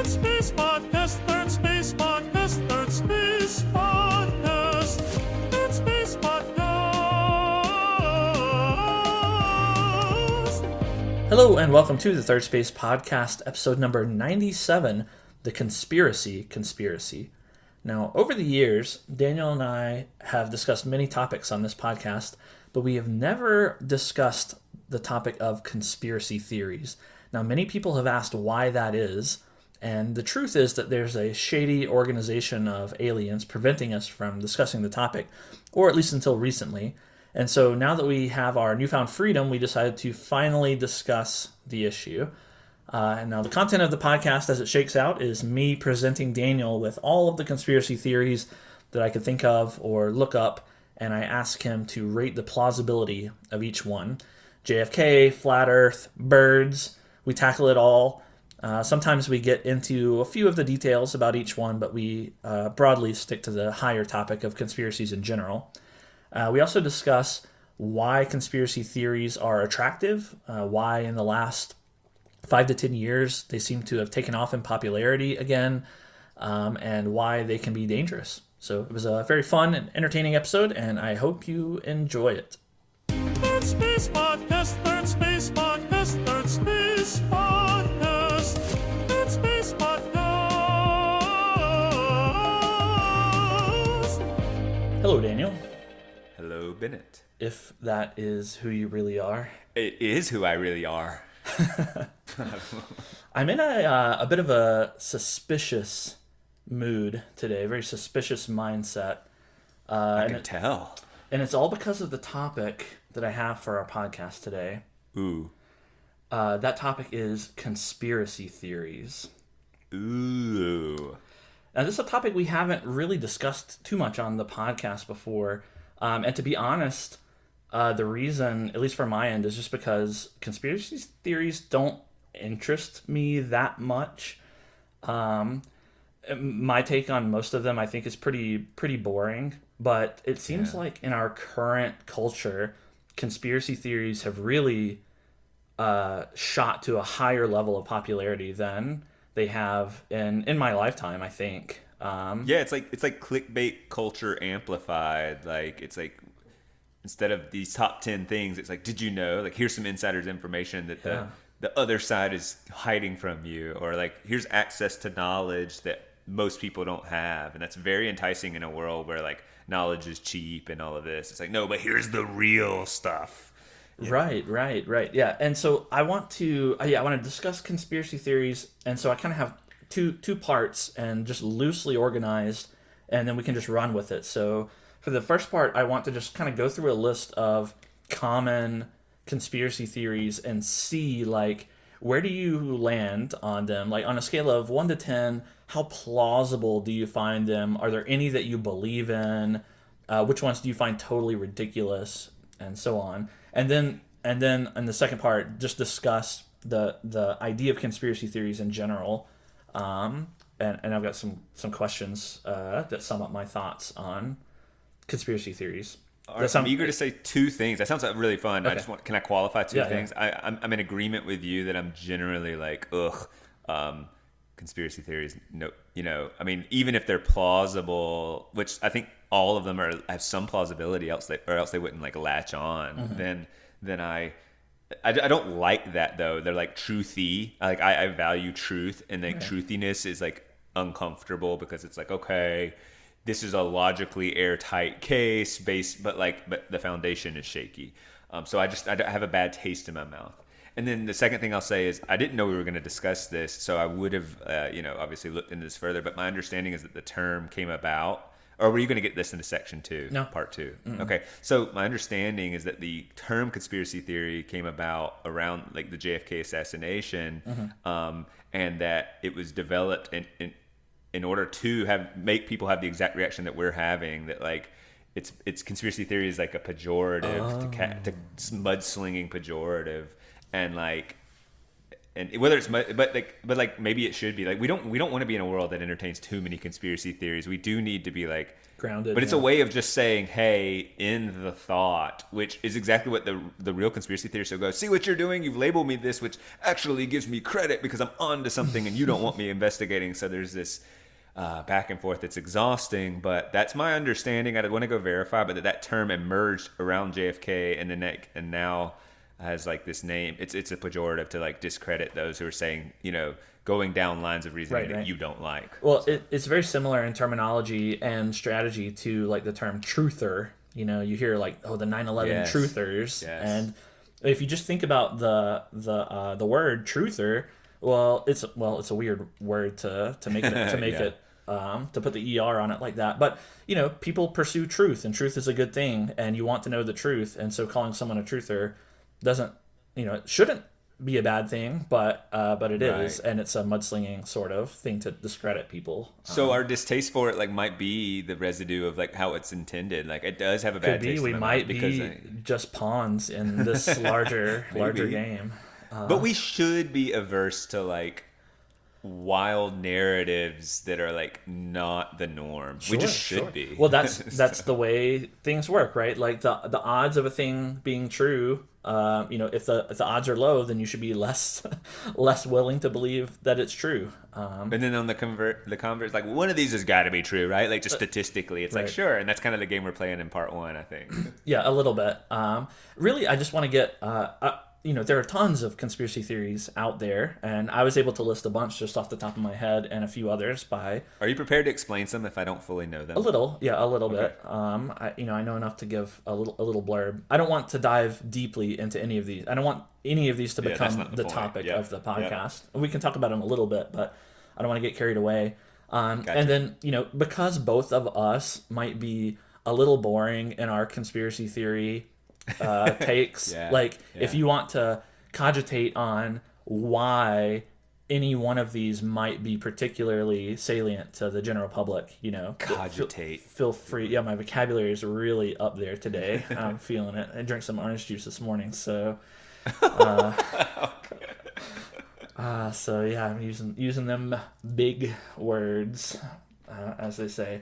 Space Podcast, Third Space Podcast, Third Space Podcast, Third Space Podcast. Hello and welcome to the Third Space Podcast, episode number 97, The Conspiracy. Now, over the years, Daniel and I have discussed many topics on this podcast, but we have never discussed the topic of conspiracy theories. Now, many people have asked why that is, and the truth is that there's a shady organization of aliens preventing us from discussing the topic, or at least until recently. And so now that we have our newfound freedom, we decided to finally discuss the issue. And now the content of the podcast, as it shakes out, is me presenting Daniel with all of the conspiracy theories that I could think of or look up, and I ask him to rate the plausibility of each one. JFK, Flat Earth, birds, we tackle it all. Sometimes we get into a few of the details about each one, but we broadly stick to the higher topic of conspiracies in general. We also discuss why conspiracy theories are attractive, why in the last 5 to 10 years they seem to have taken off in popularity again, and why they can be dangerous. So it was a very fun and entertaining episode, and I hope you enjoy it. Third Space Podcast, Third Space Podcast, Third Space Podcast, Third Space Podcast. Hello, Daniel. Hello, Bennett. If that is who you really are. It is who I really are. I'm in a bit of a suspicious mood today, a very suspicious mindset. I can tell. And it's all because of the topic that I have for our podcast today. Ooh. That topic is conspiracy theories. Ooh. Now, this is a topic we haven't really discussed too much on the podcast before. And to be honest, the reason, at least from my end, is just because conspiracy theories don't interest me that much. My take on most of them, I think, is pretty boring. But it seems like in our current culture, conspiracy theories have really shot to a higher level of popularity than they have in my lifetime, I think. It's like clickbait culture amplified. Like, it's like, instead of these top 10 things, it's like, did you know? Like, here's some insider's information that the other side is hiding from you. Or like, here's access to knowledge that most people don't have. And that's very enticing in a world where like knowledge is cheap and all of this. It's like, no, but here's the real stuff. Right. Yeah. And so I want to discuss conspiracy theories. And so I kind of have two parts and just loosely organized, and then we can just run with it. So for the first part, I want to just kind of go through a list of common conspiracy theories and see, like, where do you land on them? Like, on a scale of 1 to 10, how plausible do you find them? Are there any that you believe in? Which ones do you find totally ridiculous? And so on. And then in the second part, just discuss the idea of conspiracy theories in general. And I've got some questions that sum up my thoughts on conspiracy theories. I'm eager to say two things. That sounds really fun. Okay. Can I qualify two things? Yeah. I'm in agreement with you that I'm generally like, conspiracy theories. No, I mean, even if they're plausible, which I think all of them have some plausibility, or else they wouldn't like latch on. Mm-hmm. Then I don't like that though. They're like truthy. Like I value truth, and like truthiness is like uncomfortable because it's like, okay, this is a logically airtight case but the foundation is shaky. So I have a bad taste in my mouth. And then the second thing I'll say is I didn't know we were going to discuss this, so I would have, obviously looked into this further. But my understanding is that the term came about, or were you going to get this into section 2? No. Part 2. Mm-mm. Okay. So my understanding is that the term conspiracy theory came about around like the JFK assassination, and that it was developed in order to make people have the exact reaction that we're having, that like it's conspiracy theory is like a pejorative to mudslinging pejorative, and like and whether it's but like maybe it should be like we don't want to be in a world that entertains too many conspiracy theories. We do need to be like grounded. But it's a way of just saying, hey, in the thought, which is exactly what the real conspiracy theorists will go, see what you're doing? You've labeled me this, which actually gives me credit because I'm on to something and you don't want me investigating. So there's this back and forth that's exhausting. But that's my understanding. I want to go verify, but that term emerged around JFK and now has like this name. It's a pejorative to like discredit those who are saying, going down lines of reasoning that you don't like. Well, it's very similar in terminology and strategy to like the term truther. You hear like, the 9/11 truthers, and if you just think about the word truther, it's a weird word to make it to put the ER on it like that. But people pursue truth, and truth is a good thing, and you want to know the truth, and so calling someone a truther doesn't, it shouldn't be a bad thing, but it is, and it's a mudslinging sort of thing to discredit people. So our distaste for it might be the residue of like how it's intended. Like it does have a bad taste. We might be just pawns in this larger game. But we should be averse to like wild narratives that are like not the norm. We just should be. Well, that's the way things work, right? Like the odds of a thing being true. If the odds are low, then you should be less willing to believe that it's true. And then on the converse, like one of these has got to be true, right? Like just statistically, it's like sure, and that's kind of the game we're playing in part one, I think. Yeah, a little bit. Really, I just want to get. There are tons of conspiracy theories out there, and I was able to list a bunch just off the top of my head, and a few others by. Are you prepared to explain some if I don't fully know them? A little bit. I know enough to give a little blurb. I don't want to dive deeply into any of these. I don't want any of these to become the topic of the podcast. We can talk about them a little bit, but I don't want to get carried away. Gotcha. And then because both of us might be a little boring in our conspiracy theory takes, if you want to cogitate on why any one of these might be particularly salient to the general public, cogitate, feel free. Yeah, my vocabulary is really up there today. I'm feeling it. I drank some orange juice this morning, so I'm using them big words, as they say.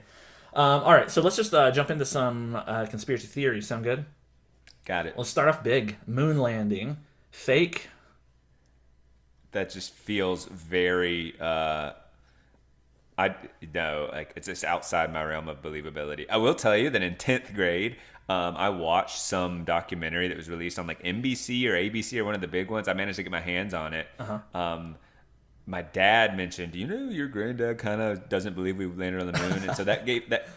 All right, so let's just jump into some conspiracy theories. Sound good? Got it. Let's start off big. Moon landing. Fake. That just feels very it's just outside my realm of believability. I will tell you that in 10th grade, I watched some documentary that was released on like NBC or ABC or one of the big ones. I managed to get my hands on it. My dad mentioned, your granddad kind of doesn't believe we landed on the moon, and so that gave that.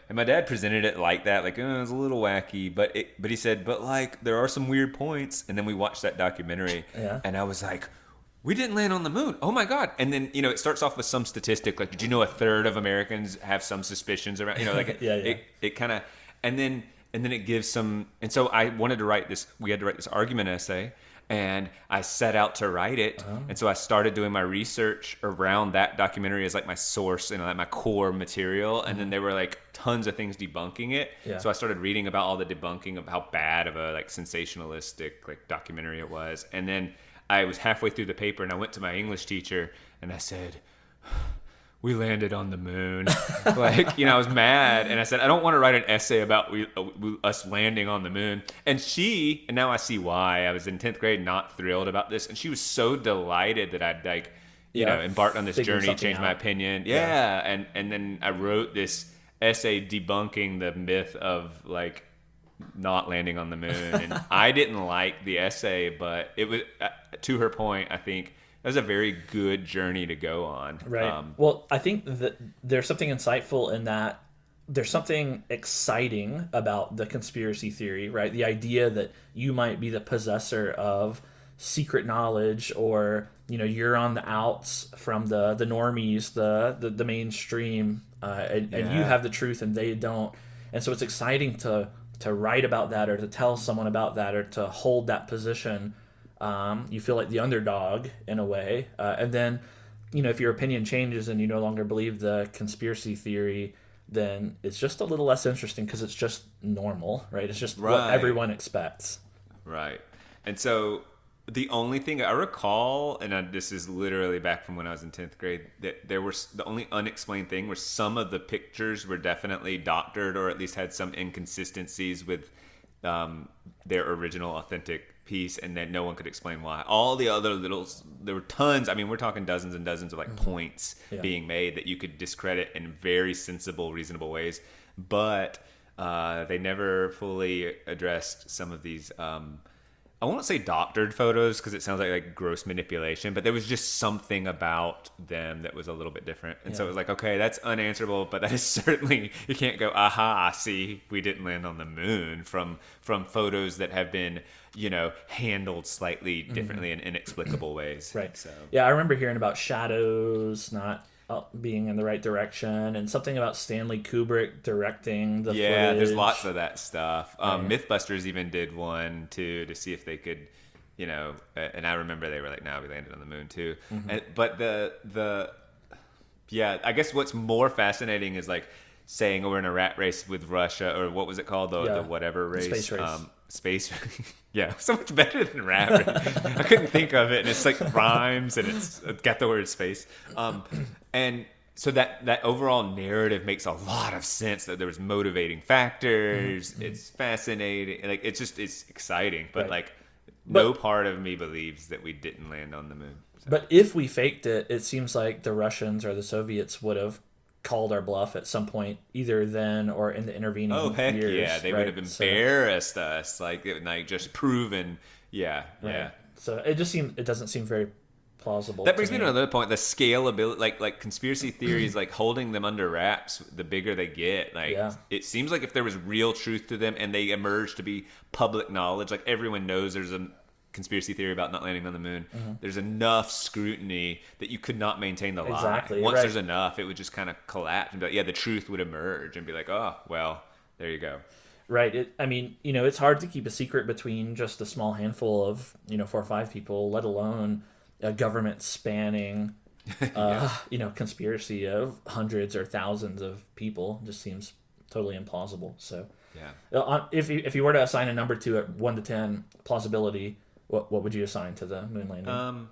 And my dad presented it like that, like it was a little wacky, but he said, but like there are some weird points. And then we watched that documentary, and I was like, we didn't land on the moon. Oh my God! And then it starts off with some statistic, like did you know 1/3 of Americans have some suspicions around? It kind of, and then it gives some. And so I wanted to write this. We had to write this argument essay. And I set out to write it. And so I started doing my research around that documentary as like my source and like my core material. And then there were like tons of things debunking it. Yeah. So I started reading about all the debunking of how bad of a like sensationalistic like documentary it was. And then I was halfway through the paper and I went to my English teacher and I said, we landed on the moon. I was mad. And I said, I don't want to write an essay about us landing on the moon. And now I see why. I was in 10th grade, not thrilled about this. And she was so delighted that I'd embarked on this journey, changed my opinion. Yeah. And then I wrote this essay debunking the myth of like not landing on the moon. And I didn't like the essay, but it was, to her point, I think, that was a very good journey to go on. Right. Well, I think that there's something insightful in that. There's something exciting about the conspiracy theory, right? The idea that you might be the possessor of secret knowledge, or you're on the outs from the normies, the mainstream, and you have the truth and they don't. And so it's exciting to write about that, or to tell someone about that, or to hold that position. You feel like the underdog in a way. And then, if your opinion changes and you no longer believe the conspiracy theory, then it's just a little less interesting because it's just normal, right? It's just what everyone expects. Right. And so The only thing I recall, and this is literally back from when I was in 10th grade, that there were the only unexplained thing were some of the pictures were definitely doctored or at least had some inconsistencies with their original authentic piece, and then no one could explain why. All the other there were tons. I mean, we're talking dozens and dozens of like points being made that you could discredit in very sensible, reasonable ways, but they never fully addressed some of these. I won't say doctored photos because it sounds like gross manipulation, but there was just something about them that was a little bit different. And so it was like, okay, that's unanswerable, but that is certainly, you can't go, aha, see, we didn't land on the moon from photos that have been, handled slightly differently in inexplicable ways. Right. So yeah, I remember hearing about shadows not being in the right direction, and something about Stanley Kubrick directing the footage. There's lots of that stuff. Mythbusters even did one too to see if they could, and I remember they were like, "No, we landed on the moon too." But I guess what's more fascinating is like saying we're in a rat race with Russia, or what was it called, the whatever race, space race. Space. Yeah, so much better than rat race. I couldn't think of it, and it's like rhymes, and it's got the word space. And so that overall narrative makes a lot of sense, that there was motivating factors. It's fascinating. Like, it's exciting, but no part of me believes that we didn't land on the moon. So. But if we faked it, it seems like the Russians or the Soviets would have called our bluff at some point, either then or in the intervening years. Oh, heck yeah. They would have embarrassed us, like just proven. Yeah. So it doesn't seem very plausible. That brings me to another point: the scalability, like conspiracy theories, like holding them under wraps. The bigger they get, it seems like if there was real truth to them and they emerge to be public knowledge, like everyone knows there's a conspiracy theory about not landing on the moon. There's enough scrutiny that you could not maintain the lie. Exactly. Once there's enough, it would just kind of collapse and be like, the truth would emerge and be like, oh, well, there you go. Right. It's hard to keep a secret between just a small handful of 4 or 5 people, let alone a government spanning conspiracy of hundreds or thousands of people. Just seems totally implausible. So if you were to assign a number to it, 1 to 10 plausibility, what would you assign to the moon landing?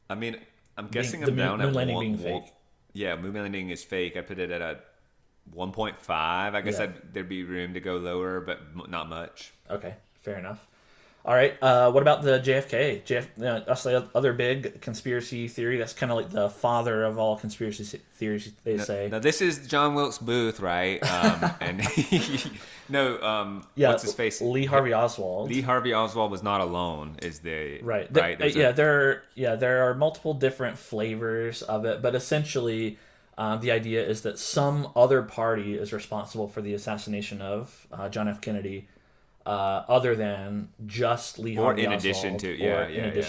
I'm guessing the I'm down moon at landing being fake. Yeah, moon landing is fake. I put it at a 1.5. I guess there'd be room to go lower, but not much. Okay, fair enough. All right, what about the JFK? That's the other big conspiracy theory. That's kind of like the father of all conspiracy theories, they say. Now, this is John Wilkes Booth, right? And what's his face? Lee Harvey Oswald. Lee Harvey Oswald was not alone, is the right? Right. There are multiple different flavors of it, but essentially, the idea is that some other party is responsible for the assassination of John F. Kennedy. Other than just Lee Harvey Oswald. Or in addition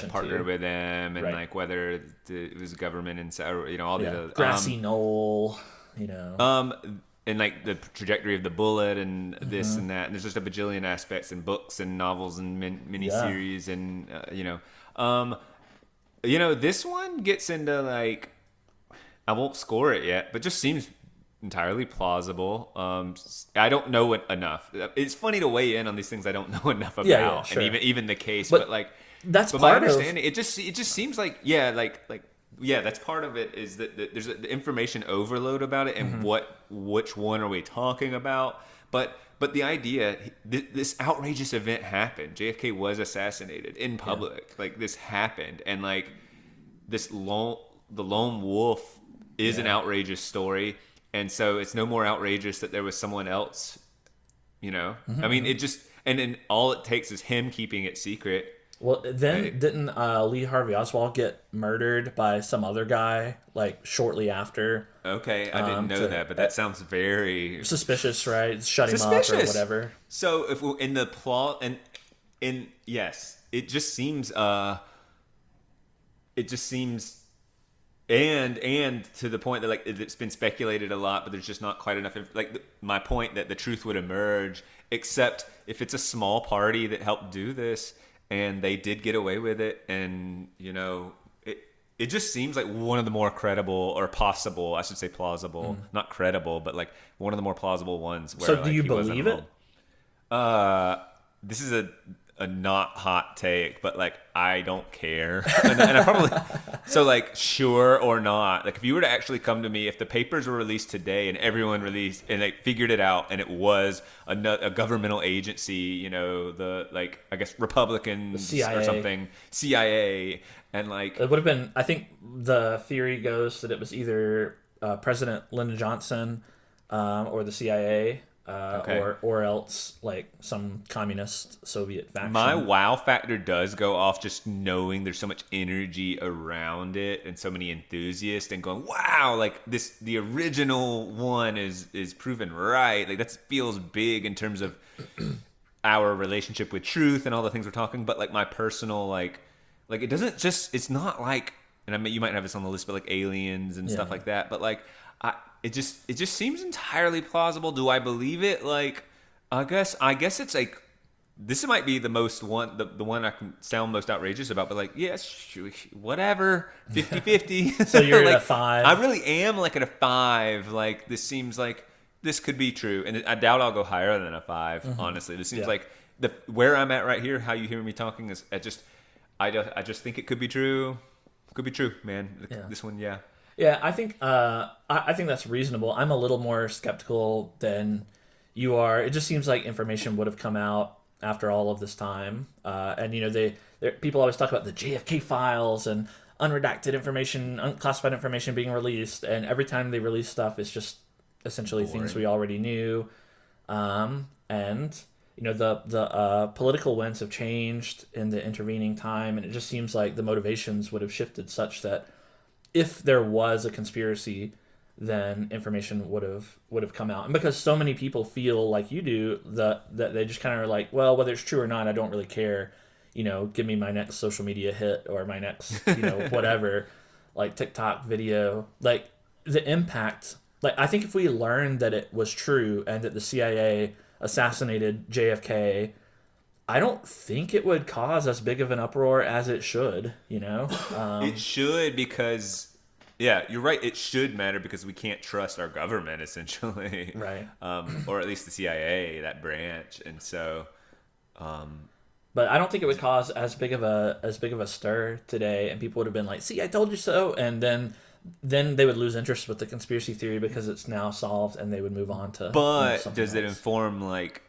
to, partner with him, and like whether it was government and all the other grassy knoll, and like the trajectory of the bullet and this and that. And there's just a bajillion aspects and books and novels and miniseries and this one gets into like, I won't score it yet, but just seems entirely plausible. I don't know it enough. It's funny to weigh in on these things I don't know enough about, sure. And even the case. But like that's but part my understanding. It just seems like that's part of it is that there's the information overload about it, and which one are we talking about? But the idea, this outrageous event happened. JFK was assassinated in public. Like this happened, and like the lone wolf is an outrageous story. And so it's no more outrageous that there was someone else, I mean, it just, and then all it takes is him keeping it secret. Well, then didn't Lee Harvey Oswald get murdered by some other guy like shortly after? Okay, I didn't know that, but that sounds very suspicious, right? Shut him up or whatever. So if in the plot and yes, it just seems And to the point that like it's been speculated a lot, but there's just not quite enough. My point that the truth would emerge, except if it's a small party that helped do this and they did get away with it, and it just seems like one of the more credible, or possible, I should say plausible, not credible, but like one of the more plausible ones. Where, so do you believe it? This is a not hot take, but like I don't care, and I probably so like sure or not, like if you were to actually come to me, if the papers were released today and everyone released and they figured it out and it was a governmental agency, you know, the like I guess Republicans CIA. or something, CIA, and like It would have been. I think the theory goes that it was either President Lyndon Johnson or the CIA. Okay. Or else like some communist Soviet faction. my wow factor does go off just knowing there's so much energy around it and so many enthusiasts and going, wow, like the original one is proven right. Like that feels big in terms of our relationship with truth and all the things we're talking. But like my personal like it doesn't just, it's not like, and I mean you might have this on the list, but like aliens and stuff like that. But like it just seems entirely plausible. Do I believe it? Like, I guess it's like this might be the most one the one I can sound most outrageous about. But like, yes, whatever, 50-50. So you're like, at a 5. I really am like at a 5. Like this seems like this could be true, and I doubt I'll go higher than a 5. Honestly, this seems like where I'm at right here. How you hear me talking is I just think it could be true. Could be true, man. This one, yeah. Yeah, I think I think that's reasonable. I'm a little more skeptical than you are. It just seems like information would have come out after all of this time, and you know people always talk about the JFK files and unredacted information, unclassified information being released, and every time they release stuff, it's just essentially things we already knew, and you know the political winds have changed in the intervening time, and it just seems like the motivations would have shifted such that if there was a conspiracy, then information would have come out. And because so many people feel like you do, that they just kind of are like, well, whether it's true or not, I don't really care. You know, give me my next social media hit or my next, you know, whatever, like TikTok video. Like the impact. Like I think if we learned that it was true and that the CIA assassinated JFK, I don't think it would cause as big of an uproar as it should, you know? It should, because, yeah, you're right. It should matter because we can't trust our government, essentially. Right. Or at least the CIA, that branch. And so... but I don't think it would cause as big of a stir today, and people would have been like, see, I told you so. And then they would lose interest with the conspiracy theory because it's now solved, and they would move on to But does it else. inform, like...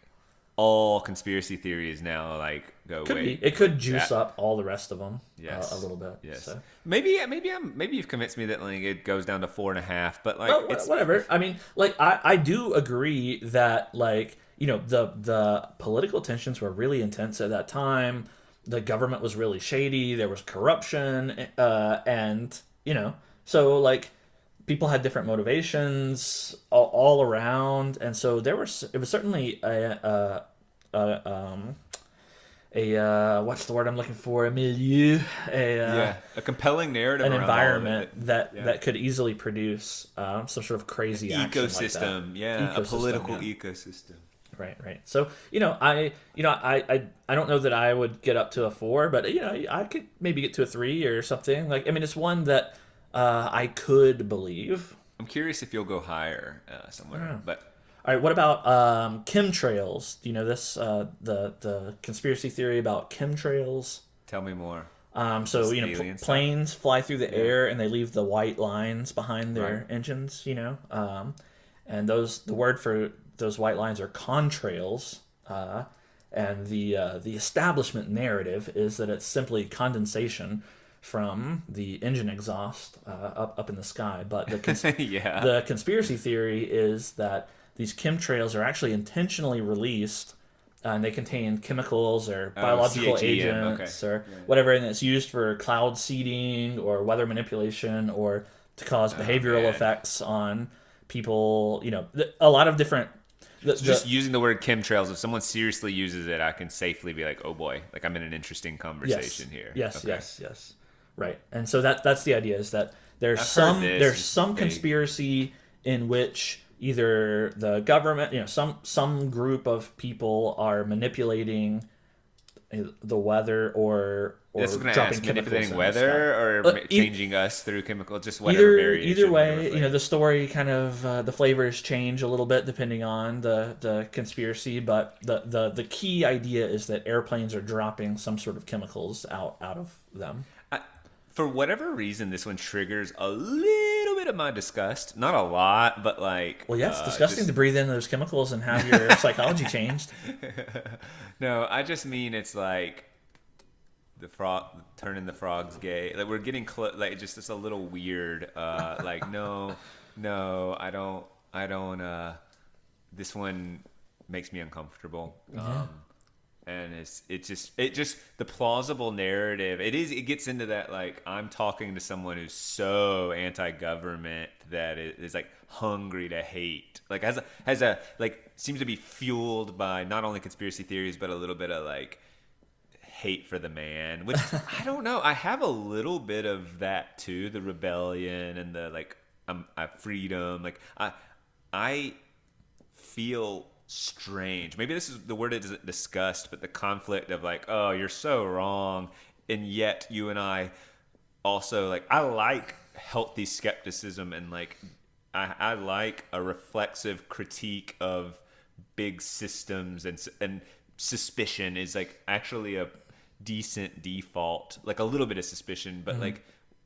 all conspiracy theories now like go Could away. be. It could juice up all the rest of them. Yes. A little bit. Yes. So. Maybe you've convinced me that like it goes down to 4.5, but like Well, it's whatever. I mean, like I do agree that like you know the political tensions were really intense at that time. The government was really shady. There was corruption, and you know so like. People had different motivations all around, and so it was certainly a what's the word I'm looking for? A milieu, a compelling narrative, an around environment all of it. that could easily produce some sort of crazy action ecosystem, like that. A political ecosystem. Right. So I don't know that I would get up to a 4, but you know I could maybe get to a 3 or something. Like I mean, it's one that. I could believe. I'm curious if you'll go higher somewhere. But all right, what about chemtrails? Do you know this? The conspiracy theory about chemtrails. tell me more. So you know, alien stuff? planes fly through the air and they leave the white lines behind their engines. You know, and the word for those white lines are contrails. And the establishment narrative is that it's simply condensation from the engine exhaust up in the sky, but the the conspiracy theory is that these chemtrails are actually intentionally released, and they contain chemicals or biological agents or whatever, and it's used for cloud seeding or weather manipulation or to cause behavioral effects on people. You know, a lot of different. Just using the word chemtrails, if someone seriously uses it, I can safely be like, oh boy, like I'm in an interesting conversation here. Yes. Okay. Yes. Right, and so that's the idea is that there's some conspiracy in which either the government, you know, some group of people are manipulating the weather or That's what I'm dropping ask, chemicals manipulating in the weather sky. or changing us through chemical, just whatever variation. Either you way, reflect. the story kind of the flavors change a little bit depending on the conspiracy, but the key idea is that airplanes are dropping some sort of chemicals out of them. For whatever reason, this one triggers a little bit of my disgust. Not a lot, but like. Well, yeah, it's disgusting to breathe in those chemicals and have your psychology changed. No, I just mean it's like the frog turning the frogs gay. Like we're getting close. Like just it's a little weird. Like no, I don't. This one makes me uncomfortable. Yeah. And it just the plausible narrative. It gets into that like I'm talking to someone who's so anti-government that it is like hungry to hate. Like has a like seems to be fueled by not only conspiracy theories but a little bit of like hate for the man, which I don't know. I have a little bit of that too, the rebellion and the like freedom. Like I feel strange. Maybe this is the word it isn't discussed, but the conflict of like, oh, you're so wrong, and yet you and I also like. I like healthy skepticism and like I like a reflexive critique of big systems and suspicion is like actually a decent default. Like a little bit of suspicion, but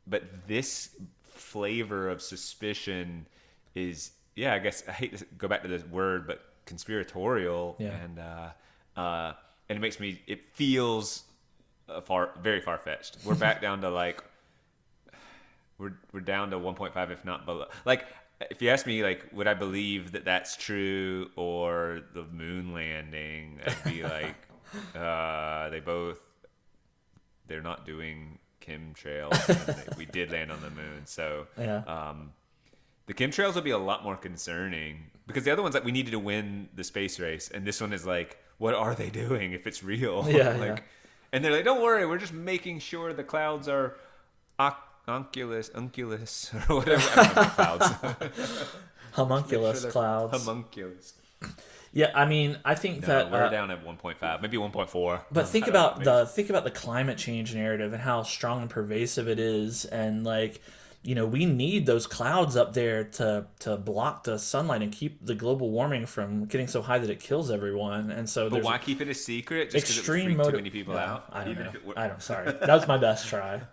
but this flavor of suspicion is I guess I hate to go back to this word, but conspiratorial and it makes me it feels very far-fetched. We're back down to like we're down to 1.5 if not below. Like if you ask me like would I believe that that's true or the moon landing, I'd be like they're not doing chemtrails and we did land on the moon, so the chemtrails would be a lot more concerning because the other one's like we needed to win the space race, and this one is like, what are they doing if it's real? And they're like, don't worry, we're just making sure the clouds are unculus or whatever. I don't know clouds. Homunculus clouds. Homunculus. Yeah, I mean, I think that we're down at 1.5, maybe 1.4. But think about the climate change narrative and how strong and pervasive it is, and like. We need those clouds up there to block the sunlight and keep the global warming from getting so high that it kills everyone. And so, but why keep it a secret? Just extreme it would freak too many people out. I don't know. Sorry, that was my best try.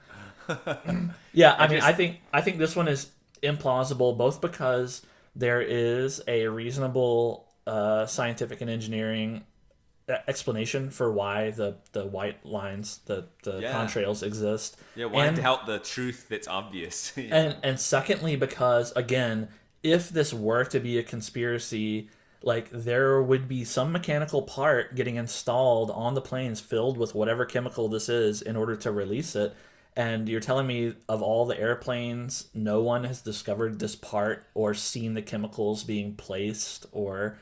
I think this one is implausible, both because there is a reasonable scientific and engineering explanation for why the white lines, the contrails exist. Yeah, why doubt the truth that's obvious? and secondly, because again, if this were to be a conspiracy, like there would be some mechanical part getting installed on the planes filled with whatever chemical this is in order to release it. And you're telling me of all the airplanes, no one has discovered this part or seen the chemicals being placed or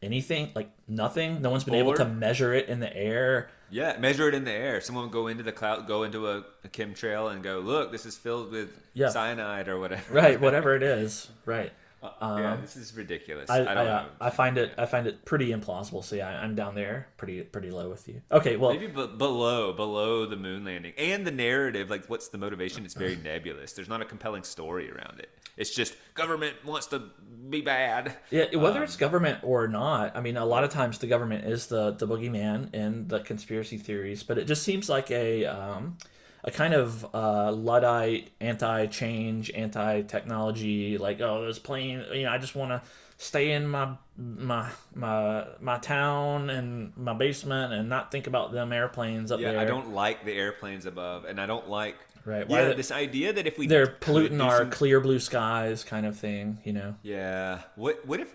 anything, like nothing. No one's been able to measure it in the air. Yeah, measure it in the air. Someone would go into the cloud, go into a chemtrail, and go, look, this is filled with cyanide or whatever. Right, whatever it is. Right. This is ridiculous. I don't know. I find it pretty implausible. So yeah, I'm down there, pretty low with you. Okay, well maybe below the moon landing and the narrative. Like, what's the motivation? It's very nebulous. There's not a compelling story around it. It's just government wants to be bad. Yeah, whether it's government or not. I mean, a lot of times the government is the boogeyman in the conspiracy theories, but it just seems like a kind of Luddite, anti-change, anti-technology, like, oh, this plane, I just want to stay in my town and my basement and not think about them airplanes up there. Yeah, I don't like the airplanes above, and I don't like this idea that if they're polluting our clear blue skies kind of thing, Yeah. What if,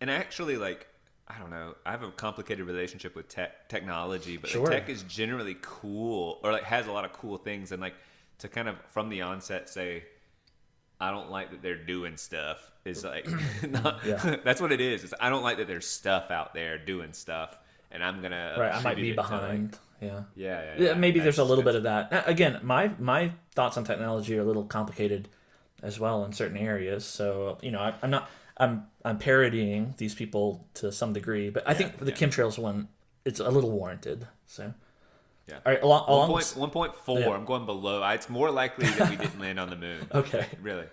and actually, like, I don't know. I have a complicated relationship with technology, but like, tech is generally cool, or like has a lot of cool things, and like to kind of from the onset say, I don't like that they're doing stuff is like that's what it is. It's I don't like that there's stuff out there doing stuff, and I'm gonna I might be behind. Yeah. Maybe there's a little bit of that. Again, my thoughts on technology are a little complicated as well in certain areas. So I'm parodying these people to some degree, but I think for the chemtrails one, it's a little warranted. So, Yeah. All right, along 1.4. Yeah. I'm going below. It's more likely that we didn't land on the moon. Okay. Really.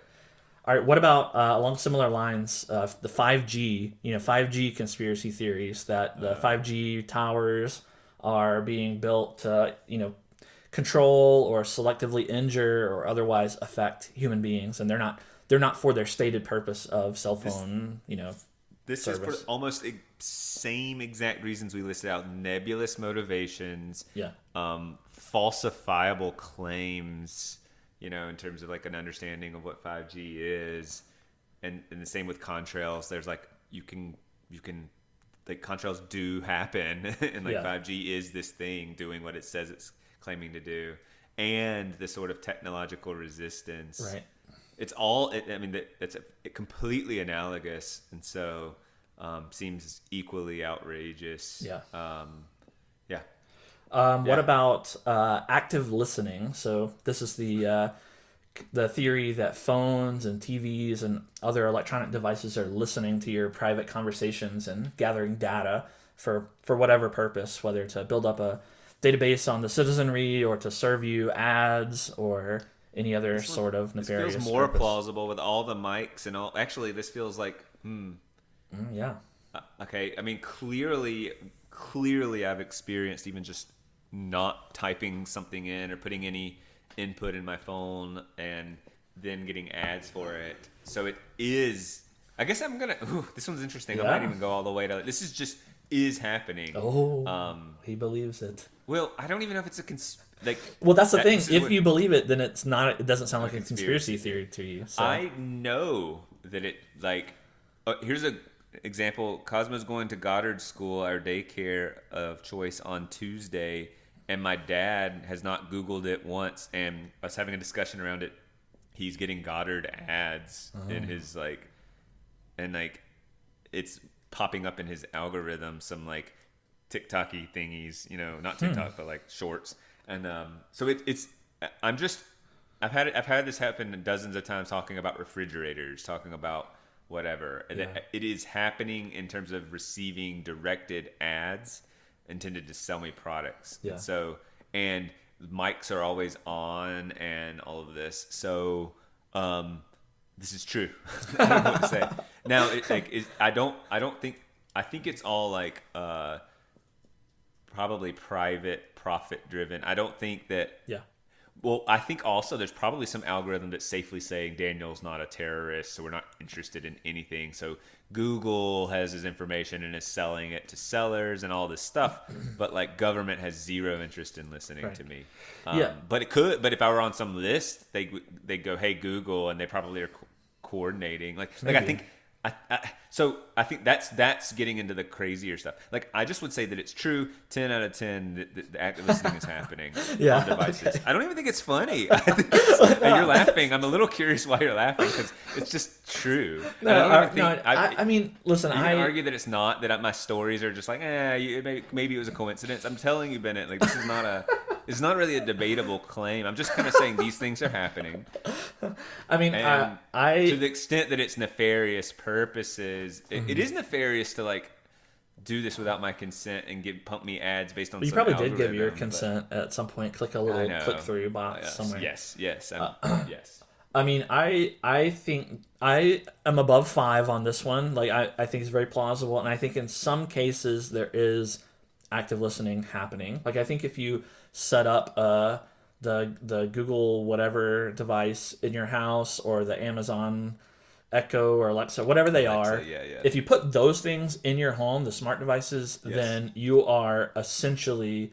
All right, what about along similar lines, the 5G, 5G conspiracy theories that the 5G towers are being built to, control or selectively injure or otherwise affect human beings, and they're not for their stated purpose of cell phone, This service. is for almost the same exact reasons we listed out: nebulous motivations, Yeah. Falsifiable claims, in terms of like an understanding of what 5G is, and the same with contrails. There's like you can like contrails do happen, and like Yeah. 5G is this thing doing what it says it's claiming to do, and the sort of technological resistance. Right. It's all. It's completely analogous, and so seems equally outrageous. Yeah. Yeah. What about active listening? So this is the theory that phones and TVs and other electronic devices are listening to your private conversations and gathering data for whatever purpose, whether to build up a database on the citizenry or to serve you ads or any other sort of nefarious This feels more purpose. plausible with all the mics and all. Actually, this feels like Yeah. okay. I mean, clearly, I've experienced even just not typing something in or putting any input in my phone and then getting ads for it. So it is. I guess I'm gonna. Ooh, this one's interesting. I Yeah. might even go all the way to. This is happening. Oh, he believes it. Well, I don't even know if it's Well, that's the thing. this is If what- you believe it, then it's not. It doesn't sound like a conspiracy theory to you. So. I know that it here's a example. Cosmo's going to Goddard School, our daycare of choice, on Tuesday, and my dad has not Googled it once, and us having a discussion around it. He's getting Goddard ads in his it's popping up in his algorithm, some like TikTok-y thingies, not TikTok, but like shorts. And so I've had this happen dozens of times, talking about refrigerators, talking about whatever. And it is happening in terms of receiving directed ads intended to sell me products. Yeah. And mics are always on and all of this. So this is true. I don't know what to say. Now, I think it's all like probably private, profit driven. I don't think that. Yeah. Well, I think also there's probably some algorithm that's safely saying Daniel's not a terrorist, so we're not interested in anything. So Google has his information and is selling it to sellers and all this stuff, but like government has zero interest in listening to me. Yeah. But it could. But if I were on some list, they go, "Hey Google," and they probably are coordinating. Like I think. So I think that's getting into the crazier stuff. Like I just would say that it's true. 10 out of 10 the active listening is happening on devices. Okay. I don't even think it's funny. I think you're laughing. I'm a little curious why you're laughing because it's just true. I mean, listen. You can argue that it's not. That my stories are just like, maybe it was a coincidence. I'm telling you, Bennett. Like this is not a. It's not really a debatable claim. I'm just kind of saying these things are happening. I mean, to the extent that it's nefarious purposes, it is nefarious to like do this without my consent and pump me ads based on. You some probably did give algorithm, your consent at some point. Click a little click through box somewhere. Yes. Yes. I mean, I think I am above 5 on this one. Like I think it's very plausible, and I think in some cases there is active listening happening. Like I think if you set up the Google whatever device in your house or the Amazon Echo or Alexa, whatever they are, if you put those things in your home, the smart devices, then you are essentially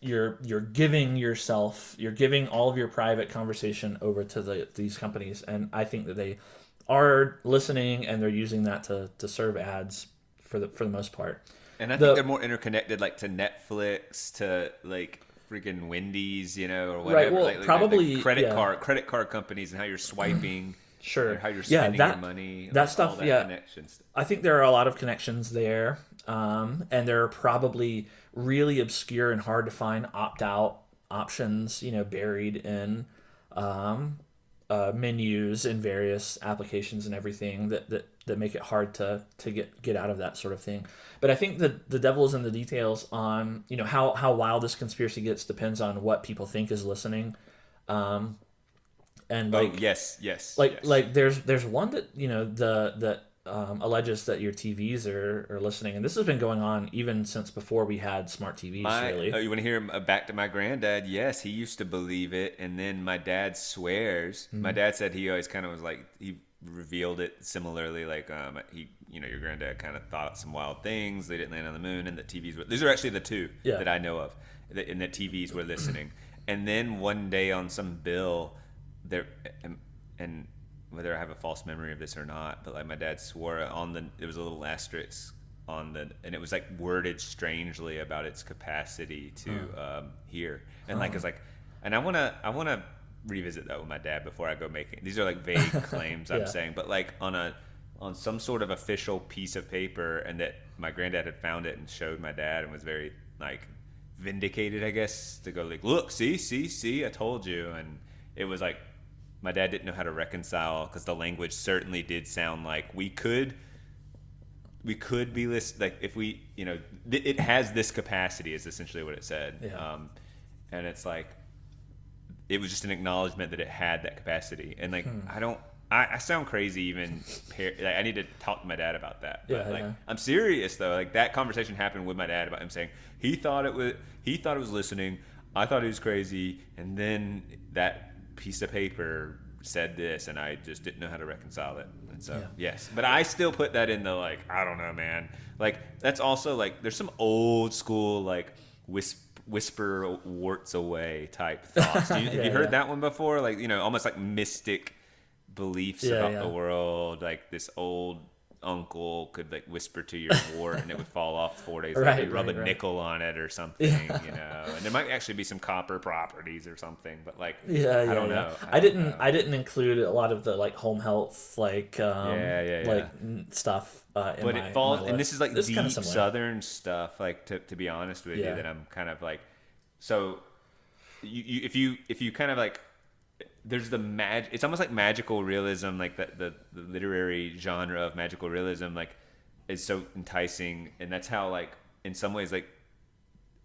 you're giving all of your private conversation over to these companies, and I think that they are listening and they're using that to serve ads for the most part. And I think they're more interconnected, like to Netflix, to like freaking Wendy's, or whatever. Right. Well, like probably credit card companies and how you're swiping, sure, how you're spending your money, that stuff. Connections. I think there are a lot of connections there, and there are probably really obscure and hard to find opt-out options, buried in menus in various applications and everything that make it hard to get out of that sort of thing. But I think that the devil is in the details on, how wild this conspiracy gets depends on what people think is listening. And like, yes. like there's one that, that alleges that your TVs are listening, and this has been going on even since before we had smart TVs. Really, you want to hear back to my granddad? Yes, he used to believe it, and then my dad swears. My dad said he always kind of was like, he revealed it similarly, like your granddad kind of thought some wild things. They didn't land on the moon, and the TVs were. These are actually the two that I know of, and that TVs were listening. And then one day on some bill, there and whether I have a false memory of this or not, but like my dad swore there was a little asterisk on and it was like worded strangely about its capacity to hear. And like, it's like, and I want to revisit that with my dad before I go making, these are like vague claims I'm saying, but like on some sort of official piece of paper, and that my granddad had found it and showed my dad and was very like vindicated, I guess, to go like, look, see, I told you. And it was like, my dad didn't know how to reconcile, because the language certainly did sound like we could be like, if we, it has this capacity is essentially what it said. And it's like, it was just an acknowledgement that it had that capacity. And like, I sound crazy even, like, I need to talk to my dad about that. But I'm serious though. Like, that conversation happened with my dad about him saying he thought it was listening. I thought he was crazy. And then that piece of paper said this, and I just didn't know how to reconcile it. And so yes, but I still put that in the, like, I don't know, man, like, that's also like, there's some old school like whisper warts away type thoughts. Have you heard that one before? Like, almost like mystic beliefs about the world, like this old uncle could like whisper to your wart and it would fall off 4 days later. You rub a nickel on it or something, and there might actually be some copper properties or something, but like, I don't know. I didn't include a lot of the like home health, like stuff. But it falls, and this is like deep Southern stuff, like, to be honest with you, that I'm kind of like, so if you kind of like, there's the it's almost like magical realism, like the literary genre of magical realism, like, is so enticing. And that's how, like, in some ways, like,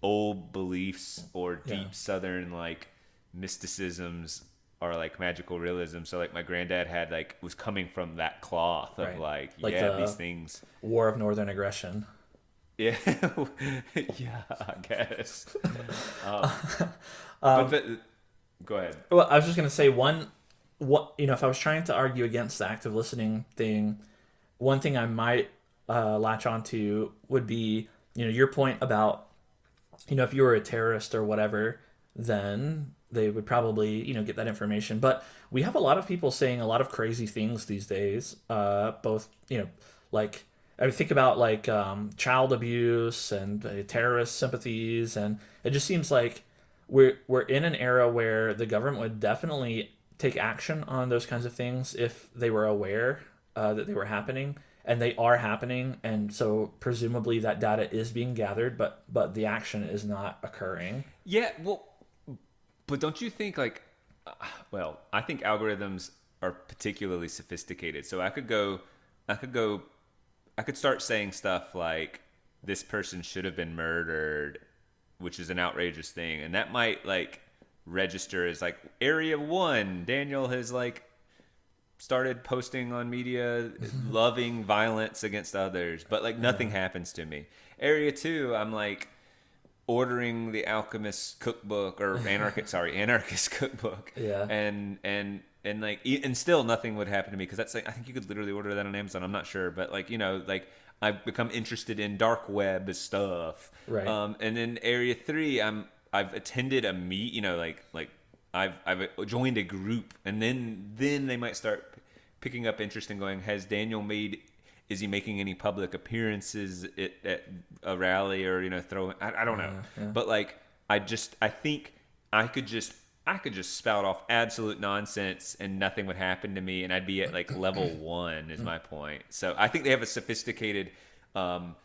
old beliefs or deep Southern like mysticisms are like magical realism. So like, my granddad was coming from that cloth of like these things. War of Northern Aggression. Yeah. Yeah, I guess. But go ahead. Well, I was just going to say if I was trying to argue against the active listening thing, one thing I might latch onto would be, your point about, if you were a terrorist or whatever, then they would probably, get that information. But we have a lot of people saying a lot of crazy things these days, both, like, I think about like child abuse and terrorist sympathies, and it just seems like we're in an era where the government would definitely take action on those kinds of things if they were aware that they were happening, and they are happening, and so presumably that data is being gathered, but the action is not occurring. Yeah, well, but don't you think like, I think algorithms are particularly sophisticated. So I could start saying stuff like, this person should have been murdered, which is an outrageous thing, and that might like register as like Area 1. Daniel has like started posting on media loving violence against others, but like nothing happens to me. Area 2, I'm like ordering the Alchemist cookbook or anarchist cookbook, and still nothing would happen to me, because that's like, I think you could literally order that on Amazon. I'm not sure, but like, like, I've become interested in dark web stuff. Right. And then Area 3, I've attended a meet, I've joined a group, and then they might start picking up interest in going, is he making any public appearances at a rally, or, I don't know. Yeah. But like, I think I could just spout off absolute nonsense and nothing would happen to me, and I'd be at like level 1 is my point. So I think they have a sophisticated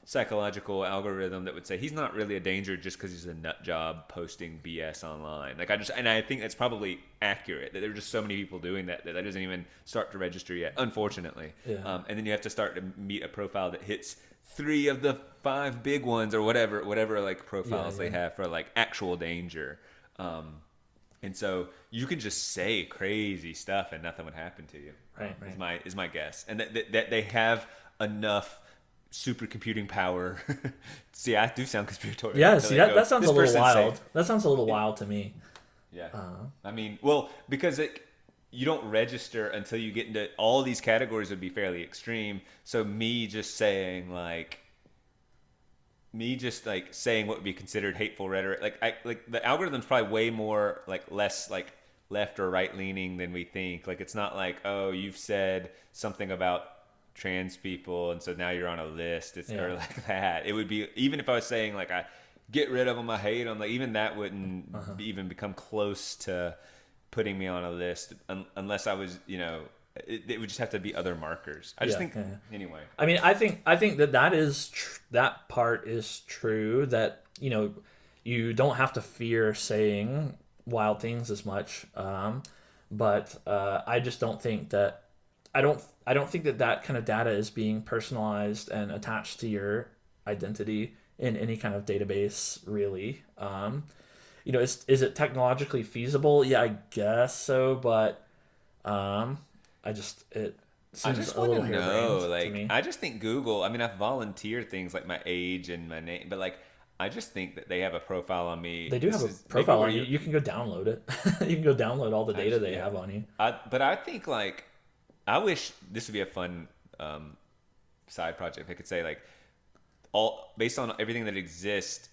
psychological algorithm that would say he's not really a danger just because he's a nut job posting BS online. Like I think that's probably accurate, that there are just so many people doing that doesn't even start to register yet, unfortunately. Yeah. And then you have to start to meet a profile that hits 3 of the 5 big ones or whatever like profiles they have for like actual danger. And so you can just say crazy stuff and nothing would happen to you. Right. Is my guess. And that they have enough supercomputing power. See, I do sound conspiratorial. Yeah, see, that sounds a little wild. Safe. That sounds a little wild to me. Yeah. I mean, well, because you don't register until you get into all these categories would be fairly extreme. So me just saying what would be considered hateful rhetoric, like the algorithm's probably way more less left or right leaning than we think. Like it's not like, oh, you've said something about trans people and so now you're on a list. It's or like that. It would be, even if I was saying like I get rid of them, I hate them, like even that wouldn't even become close to putting me on a list unless I was, it would just have to be other markers. I just think anyway. I mean, I think that part is true, that you don't have to fear saying wild things as much. But I just don't think that I don't think that kind of data is being personalized and attached to your identity in any kind of database, really. Is it technologically feasible? Yeah, I guess so, but it seems a little harebrained to me. I just think Google, I mean, I've volunteered things like my age and my name, but I just think that they have a profile on me. They do have a profile on you. You can go download it. You can go download all the data they have on you. But I think I wish this would be a fun side project. If I could say all based on everything that exists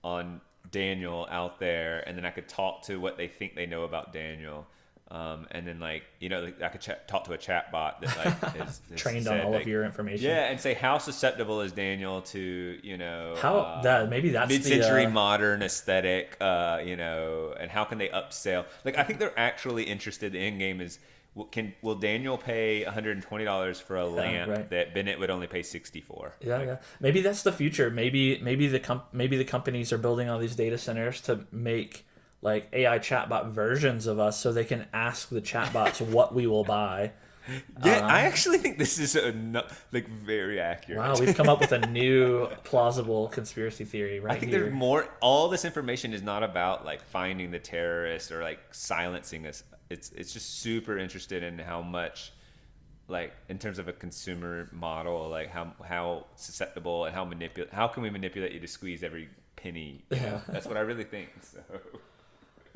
on Daniel out there, and then I could talk to what they think they know about Daniel. And then I could talk to a chat bot that is trained on all of your information. Yeah, and say how susceptible is Daniel to maybe that's mid-century modern aesthetic, and how can they upsell? I think they're actually interested. The end game is will Daniel pay $120 for a lamp that Bennett would only pay $60 for? Yeah. Maybe that's the future. Maybe the companies are building all these data centers to make AI chatbot versions of us so they can ask the chatbots what we will buy. Yeah, I actually think this is very accurate. Wow, we've come up with a new plausible conspiracy theory right here. I think there's more. All this information is not about finding the terrorists or silencing us. It's just super interested in how much, in terms of a consumer model, how susceptible and how can we manipulate you to squeeze every penny? That's what I really think. So.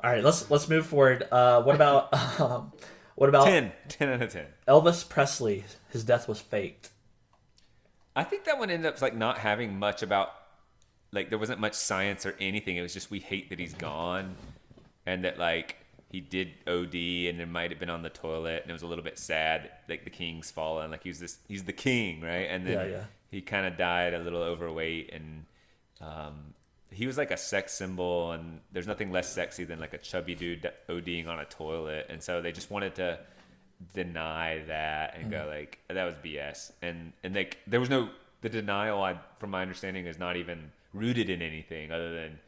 All right, let's move forward. What about 10 out of 10? Elvis Presley, his death was faked. I think that one ended up not having much about there wasn't much science or anything. It was just we hate that he's gone, and that he did OD and it might have been on the toilet, and it was a little bit sad. The king's fallen. He's the king, right? And then he kind of died a little overweight, and he was a sex symbol, and there's nothing less sexy than a chubby dude ODing on a toilet. And so they just wanted to deny that and go that was BS. And there was the denial, from my understanding, is not even rooted in anything other than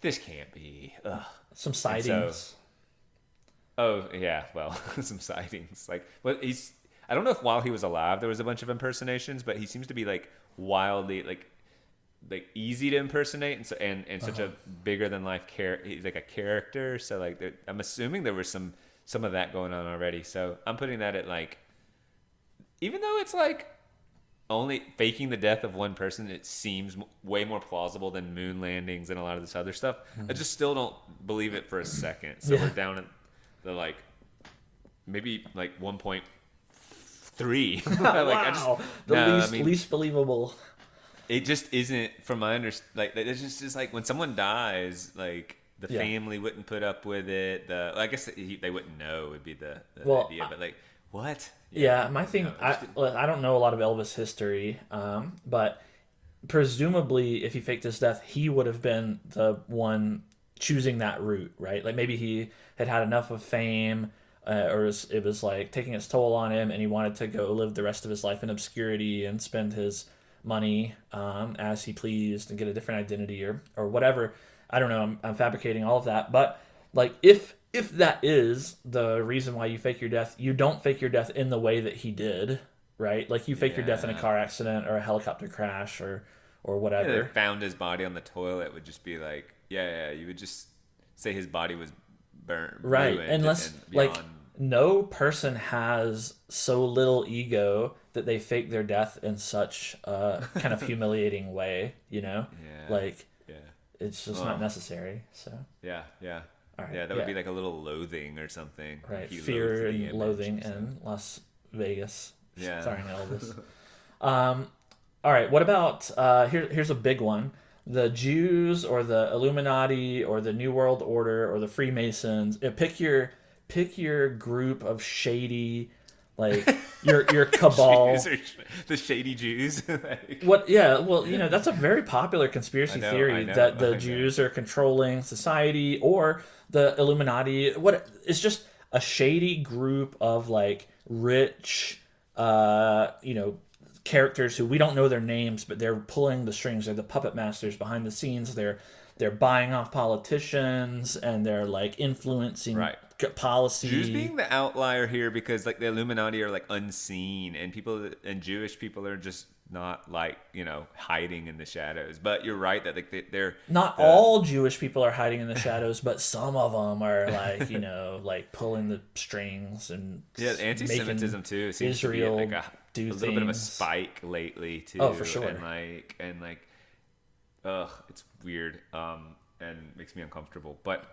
this can't be. Ugh. Some sightings. Some sightings. I don't know if while he was alive there was a bunch of impersonations, but he seems to be wildly easy to impersonate, and such a bigger than life he's a character. So I'm assuming there was some of that going on already. So I'm putting that at even though it's only faking the death of one person, it seems way more plausible than moon landings and a lot of this other stuff. I just still don't believe it for a second. So we're down at the maybe 1.3. Wow, least believable. It just isn't, from my understanding. It's just when someone dies, the family wouldn't put up with it. I guess they wouldn't know would be the idea. But what? Yeah, my thing. I don't know a lot of Elvis history, but presumably, if he faked his death, he would have been the one choosing that route, right? Maybe he had enough of fame, or it was taking its toll on him, and he wanted to go live the rest of his life in obscurity and spend his money as he pleased and get a different identity or whatever. I don't know. I'm fabricating all of that, but like if that is the reason why you fake your death, you don't fake your death in the way that he did, right? Like you fake your death in a car accident or a helicopter crash or whatever. Yeah, they found his body on the toilet would just be like, you would just say his body was burnt, right? ruined, Unless and like beyond. no person has so little ego that they fake their death in such a kind of humiliating way, you know? Yeah. Like Yeah. it's just not necessary. So Yeah. all right, Yeah, that would be like a little loathing or something. right. Like he Fear loathed the and image loathing or something. in Las Vegas. Yeah. Starring Elvis. All right. What about here's a big one: the Jews or the Illuminati or the New World Order or the Freemasons. Pick your group of shady, like your cabal. The shady Jews. Like, What? Yeah. Well, you know that's a very popular conspiracy I theory know, that I the know. Jews are controlling society or the Illuminati. What? It's just a shady group of like rich, characters who we don't know their names, but they're pulling the strings. They're the puppet masters behind the scenes. They're buying off politicians and they're like influencing Right. policy. Jews being the outlier here because like the Illuminati are like unseen and Jewish people are just not like hiding in the shadows. But you're right that like they're Not all Jewish people are hiding in the shadows, but some of them are like like pulling the strings and anti-Semitism too seems Israel to be like a little bit of a spike lately too. Oh, for sure. And it's weird and makes me uncomfortable. But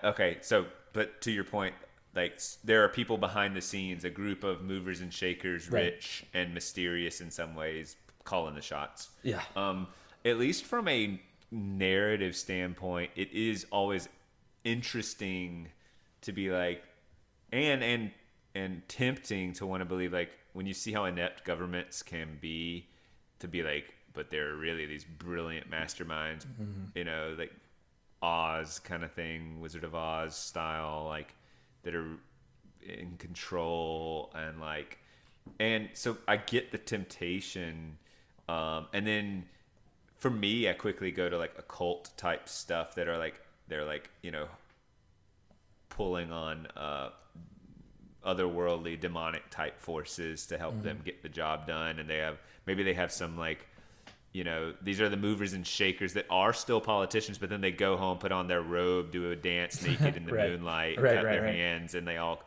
okay. So, but to your point, like there are people behind the scenes, a group of movers and shakers, Right. rich and mysterious in some ways, calling the shots. Yeah. At least from a narrative standpoint, it is always interesting to be like, and tempting to want to believe like when you see how inept governments can be, to be like, but they're really these brilliant masterminds, like Oz kind of thing, Wizard of Oz style, like that are in control and so I get the temptation, and then for me, I quickly go to like occult type stuff that are like they're like pulling on otherworldly demonic type forces to help them get the job done, and they have some like these are the movers and shakers that are still politicians, but then they go home, put on their robe, do a dance naked in the Right. moonlight, Right, cut their right. hands, and they all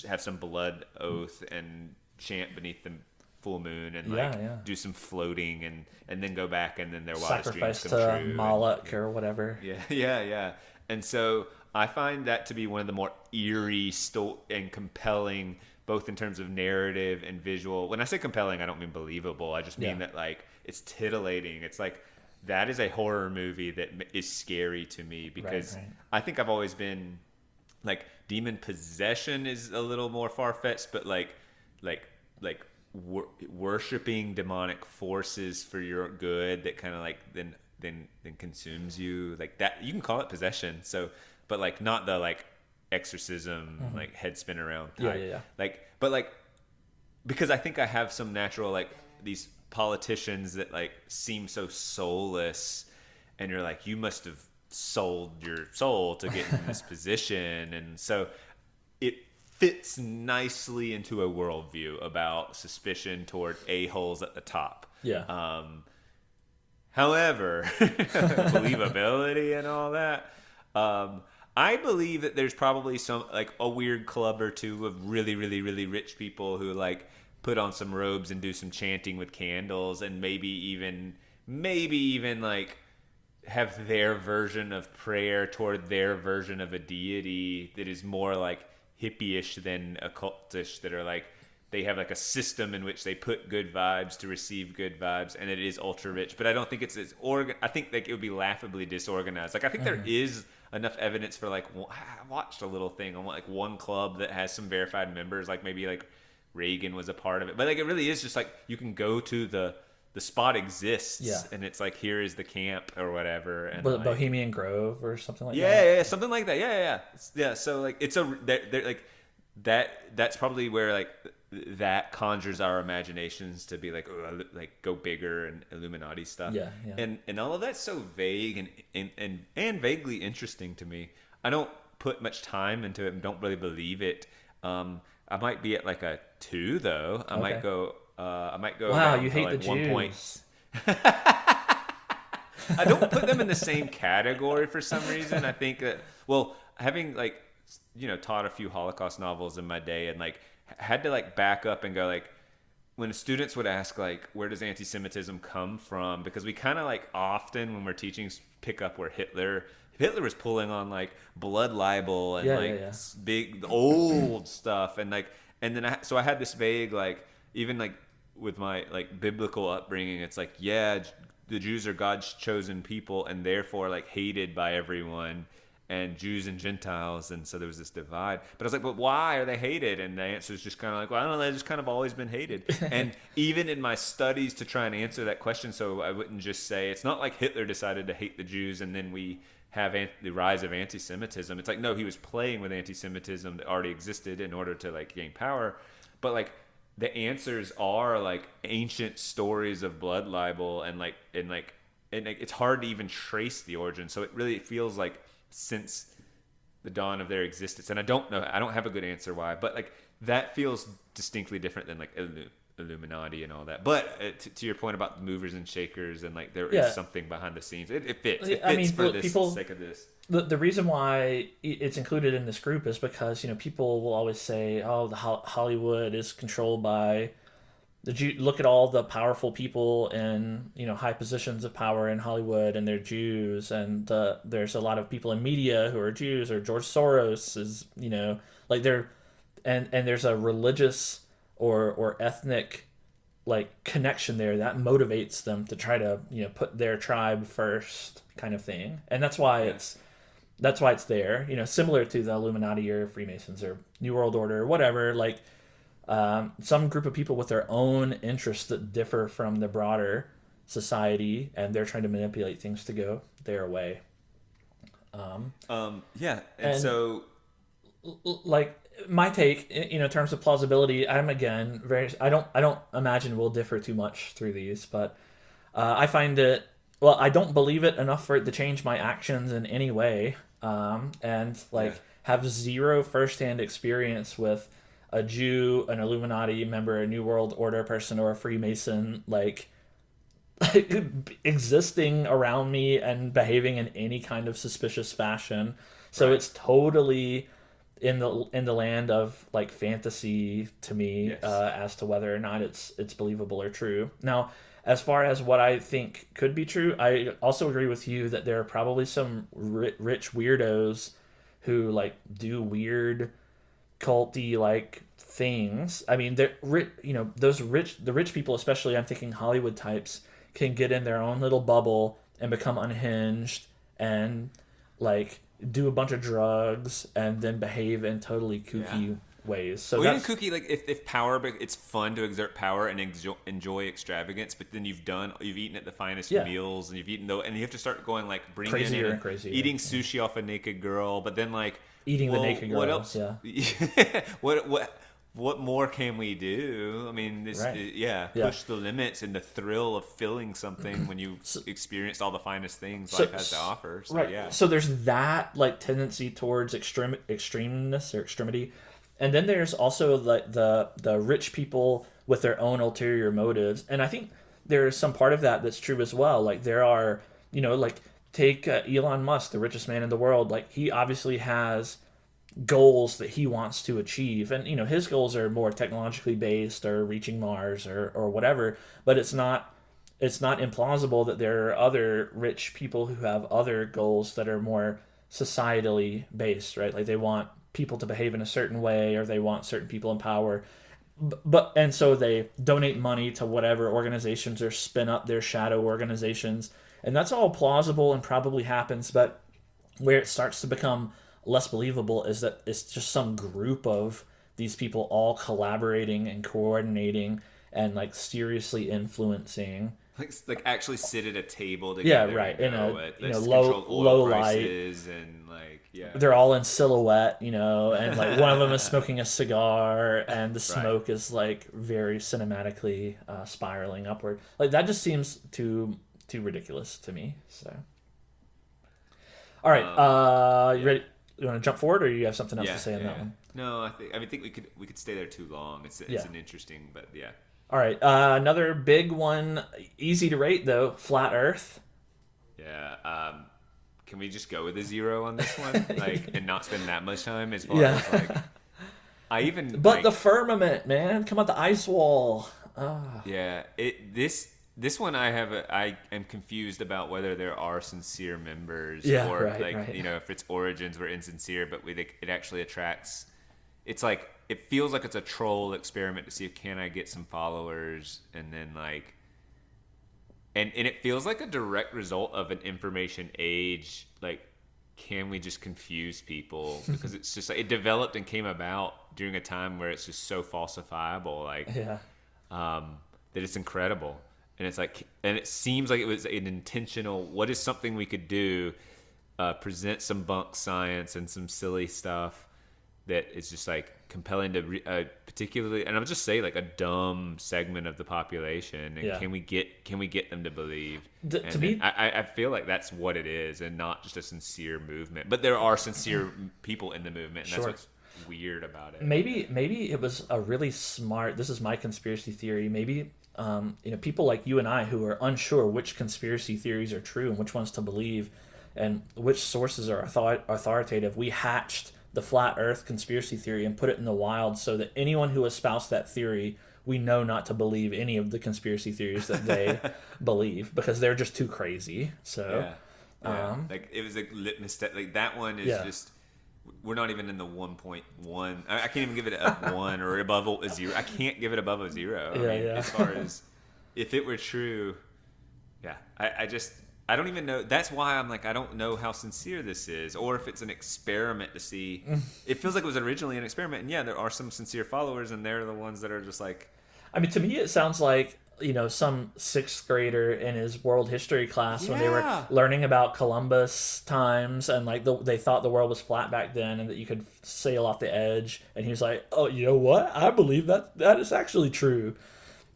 have some blood oath and chant beneath the full moon and do some floating and then go back and then their wildest dreams Sacrifice come to true. Moloch or whatever. Yeah. And so I find that to be one of the more eerie and compelling, both in terms of narrative and visual. When I say compelling, I don't mean believable. I just mean that like it's titillating. It's like that is a horror movie that is scary to me because Right. I think I've always been like demon possession is a little more far-fetched, but like worshiping demonic forces for your good that kind of like then consumes you like that. You can call it possession. So, but like not the like exorcism, like head spin around type. Yeah. But because I think I have some natural like these politicians that like seem so soulless, and you're like, you must have sold your soul to get in this position, and so it fits nicely into a worldview about suspicion toward a-holes at the top. Yeah. However, believability and all that. I believe that there's probably some like a weird club or two of really, really, really rich people who like put on some robes and do some chanting with candles, and maybe even like have their version of prayer toward their version of a deity that is more like hippie-ish than occultish, that are like they have like a system in which they put good vibes to receive good vibes, and it is ultra rich. But I don't think it's as I think like it would be laughably disorganized. Like I think there is enough evidence for like I watched a little thing on like one club that has some verified members, like maybe like Reagan was a part of it, but like it really is just like you can go to the spot exists, and it's like here is the camp or whatever, and like, Bohemian Grove or something like that. Yeah, something like that. Yeah. So like it's they're like that's probably where like that conjures our imaginations to be like, oh, like go bigger and Illuminati stuff. Yeah, yeah. And all of that's so vague and vaguely interesting to me. I don't put much time into it and don't really believe it. I might be at like a 2 though. I might go. Wow, down you to hate like the 1 Jews. point. I don't put them in the same category for some reason. I think that, well, having like, taught a few Holocaust novels in my day and like had to like back up and go like, when students would ask like, where does anti-Semitism come from? Because we kind of like often when we're teaching pick up where Hitler was pulling on like blood libel and big old stuff and like, and then so I had this vague like, even like with my like biblical upbringing, it's like, yeah, the Jews are God's chosen people and therefore like hated by everyone, and Jews and Gentiles, and so there was this divide. But I was like, but why are they hated? And the answer is just kind of like, well, I don't know, they've just kind of always been hated. And even in my studies to try and answer that question, so I wouldn't just say, it's not like Hitler decided to hate the Jews and then we have the rise of anti-Semitism. It's like, no, he was playing with anti-Semitism that already existed in order to like gain power. But like the answers are like ancient stories of blood libel and it's hard to even trace the origin. So it really feels like since the dawn of their existence, and I don't know, I don't have a good answer why, but like that feels distinctly different than like Illuminati and all that. But to your point about the movers and shakers and like there is something behind the scenes, it fits. It fits for the sake of this. The reason why it's included in this group is because people will always say, oh, the Hollywood is controlled by the Jew. Look at all the powerful people in high positions of power in Hollywood, and they're Jews, and there's a lot of people in media who are Jews, or George Soros is like they're and there's a religious or ethnic like connection there that motivates them to try to put their tribe first, kind of thing, and that's why it's there. Similar to the Illuminati or Freemasons or New World Order or whatever, like. Some group of people with their own interests that differ from the broader society, and they're trying to manipulate things to go their way. And so, like my take, in terms of plausibility, I'm again I don't imagine we'll differ too much through these, but I find it. Well, I don't believe it enough for it to change my actions in any way, and have zero firsthand experience with a Jew, an Illuminati member, a New World Order person, or a Freemason, like existing around me and behaving in any kind of suspicious fashion. So it's totally in the land of like fantasy to me, as to whether or not it's believable or true. Now, as far as what I think could be true, I also agree with you that there are probably some rich weirdos who like do weird culty like things. I mean, they're the rich people, especially I'm thinking Hollywood types, can get in their own little bubble and become unhinged and like do a bunch of drugs and then behave in totally kooky ways. So even kooky, like if power, it's fun to exert power and enjoy extravagance, but then you've eaten at the finest meals and you've eaten and you have to start going like bringing crazier in and crazier, eating sushi off a naked girl, but then like eating the naked girl. What else? Yeah. What more can we do? I mean, push the limits and the thrill of filling something when you experienced all the finest things life has to offer. So, right. So there's that like tendency towards extremeness or extremity, and then there's also the rich people with their own ulterior motives, and I think there's some part of that that's true as well. Like there are, like take Elon Musk, the richest man in the world. Like he obviously has goals that he wants to achieve, and his goals are more technologically based or reaching Mars or whatever, but it's not implausible that there are other rich people who have other goals that are more societally based, right? Like they want people to behave in a certain way, or they want certain people in power, and so they donate money to whatever organizations or spin up their shadow organizations, and that's all plausible and probably happens. But where it starts to become less believable is that it's just some group of these people all collaborating and coordinating and like seriously influencing like actually sit at a table Yeah, together. right. In a control low light. prices and They're all in silhouette, and like one of them is smoking a cigar, and the Right. smoke is like very cinematically spiraling upward. Like that just seems too ridiculous to me. So, all right, you ready? You want to jump forward, or you have something else to say on that one? No, I think we could stay there too long. It's an interesting, but yeah. All right, another big one, easy to rate though, flat Earth. Yeah. Can we just go with a 0 on this one, and not spend that much time as far as But the firmament, man, come on, the ice wall. Yeah. This one I am confused about whether there are sincere members or if its origins were insincere, but it actually attracts. It's like it feels like it's a troll experiment to see if can I get some followers, and then and it feels like a direct result of an information age. Like, can we just confuse people? Because it's just like it developed and came about during a time where it's just so falsifiable. That it's incredible. And it's like, and it seems like it was an intentional. What is something we could do? Present some bunk science and some silly stuff that is just like compelling to particularly, and I'll just say like a dumb segment of the population. And can we get them to believe? To me, I feel like that's what it is, and not just a sincere movement. But there are sincere people in the movement, and that's what's weird about it. Maybe it was a really smart. This is my conspiracy theory. Maybe. People like you and I who are unsure which conspiracy theories are true and which ones to believe and which sources are authoritative, we hatched the flat earth conspiracy theory and put it in the wild so that anyone who espoused that theory, we know not to believe any of the conspiracy theories that they believe because they're just too crazy. So, like it was a litmus test. Like that one is just. We're not even in the 1.1. I can't even give it a 1 or above a 0. I can't give it above a 0. As far as if it were true, I don't even know. That's why I'm like, I don't know how sincere this is, or if it's an experiment to see. It feels like it was originally an experiment, and there are some sincere followers, and they're the ones that are just like. I mean, to me, it sounds like some sixth grader in his world history class when they were learning about Columbus times and like they thought the world was flat back then and that you could sail off the edge, and he was like, oh, you know what, I believe that is actually true.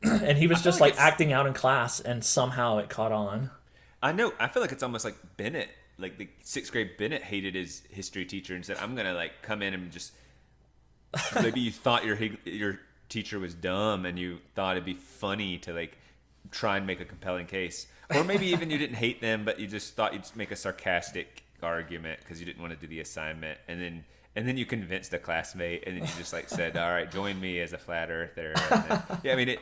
And he was just like acting out in class, and somehow it caught on. I feel like it's almost like Bennett, like the sixth grade Bennett hated his history teacher and said, I'm gonna like come in and just maybe you thought your teacher was dumb and you thought it'd be funny to like try and make a compelling case, or maybe even you didn't hate them but you just thought you'd make a sarcastic argument because you didn't want to do the assignment, and then you convinced a classmate, and then you just like said, all right, join me as a flat earther. And then,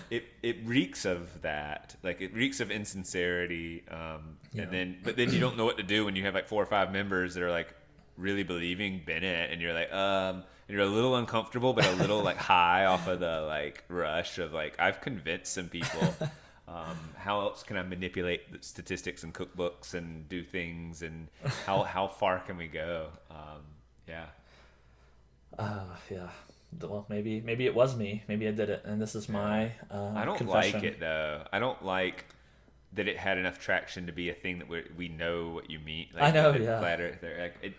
it reeks of that, like it reeks of insincerity, but then you don't know what to do when you have like 4 or 5 members that are like really believing Bennett, and you're like and you're a little uncomfortable but a little like high off of the like rush of like I've convinced some people. How else can I manipulate the statistics and cookbooks and do things, and how far can we go? Well, maybe it was me. Maybe I did it, and this is my I don't confession. like it though. I don't like that it had enough traction to be a thing that we know what you mean. Like, I know, Flat Earth, like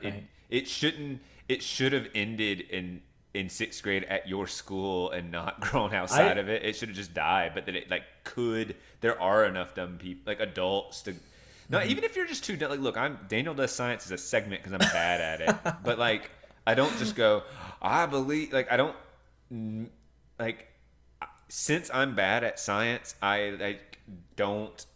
it shouldn't. It should have ended in 6th grade at your school and not grown outside of it. It should have just died. But that it like could. There are enough dumb people, like adults, to. No, even if you're just too dumb. Like, look, Daniel does science as a segment because I'm bad at it. But like, I don't just go. I believe. Like, I don't. Like, since I'm bad at science, I like don't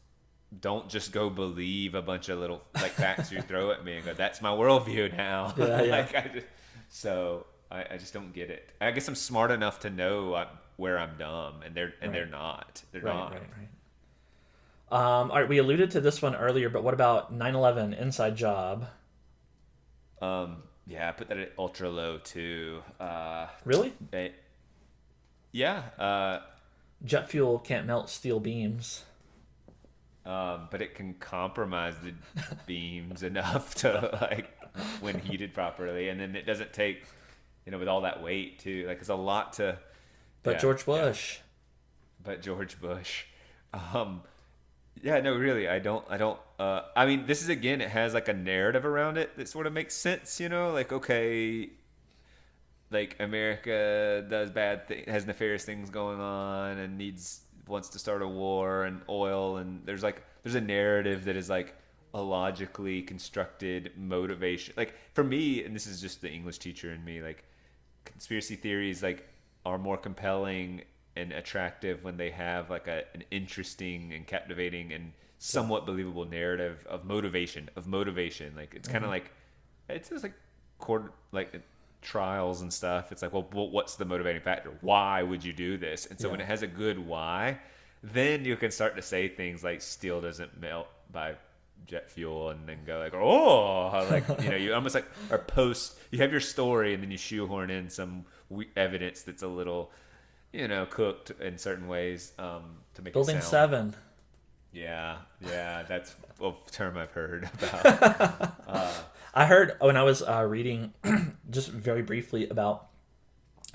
just go believe a bunch of little like facts you throw at me and go, that's my worldview now. Like I just don't get it. I guess I'm smart enough to know where I'm dumb, and they're not. They're not. Right. All right, we alluded to this one earlier, but what about 9/11 inside job? I put that at ultra low too. Really? Jet fuel can't melt steel beams. But it can compromise the beams enough to like when heated properly, and then it doesn't take, with all that weight too. Like it's a lot to. But George Bush. But George Bush, Yeah, no, really, I mean, this is, again, it has like a narrative around it that sort of makes sense, like, okay, like America does bad things, has nefarious things going on, and wants to start a war and oil, and there's a narrative that is like a logically constructed motivation. Like for me, and this is just the English teacher in me, like conspiracy theories like are more compelling and attractive when they have like an interesting and captivating and somewhat believable narrative of motivation. Like it's kind of like it's just like court like trials and stuff. It's like, well, what's the motivating factor? Why would you do this? And so when it has a good why, then you can start to say things like steel doesn't melt by jet fuel, and then go like, oh, like, you almost like you have your story, and then you shoehorn in some evidence that's a little, cooked in certain ways, to make Building it sound. 7. Yeah, that's a term I've heard about. I heard when I was reading just very briefly about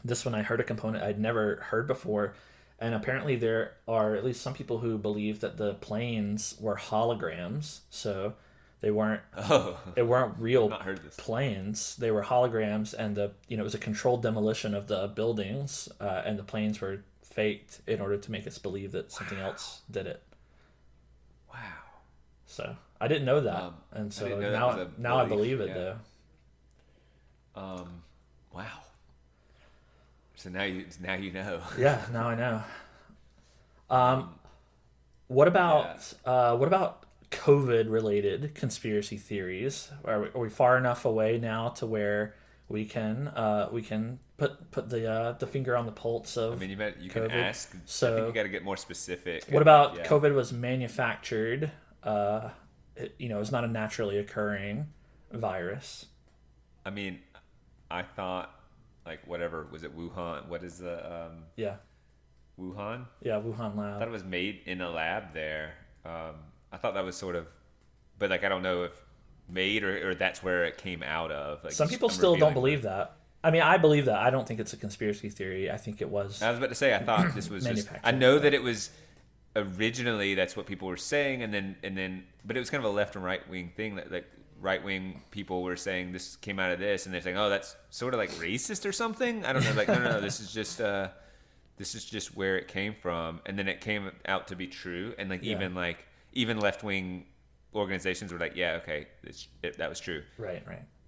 this one, I heard a component I'd never heard before. And apparently there are at least some people who believe that the planes were holograms. So they weren't it weren't real not heard this. planes. They were holograms, and it was a controlled demolition of the buildings, and the planes were faked in order to make us believe that something else did it. Wow. So I didn't know that, and so now I believe it though. Wow. So now you know. Yeah, now I know. What about COVID related conspiracy theories? Are we far enough away now to where we can put the finger on the pulse of? I mean, you COVID? can ask. So I think you got to get more specific. What about COVID was manufactured? It's not a naturally occurring virus. I mean, I thought, like, whatever, was it Wuhan? What is the Wuhan? Yeah, Wuhan lab. I thought it was made in a lab there. I thought that was sort of, but like I don't know if made or that's where it came out of. Like, some people still don't believe that. I mean, I believe that. I don't think it's a conspiracy theory. I think it was. I was about to say, I thought this was just. I know that it was originally that's what people were saying, and then, but it was kind of a left and right wing thing that like right wing people were saying this came out of this, and they're saying, oh, that's sort of like racist or something. I don't know. Like no, this is just where it came from, and then it came out to be true, and like even left wing organizations were like, yeah, okay, that was true. Right.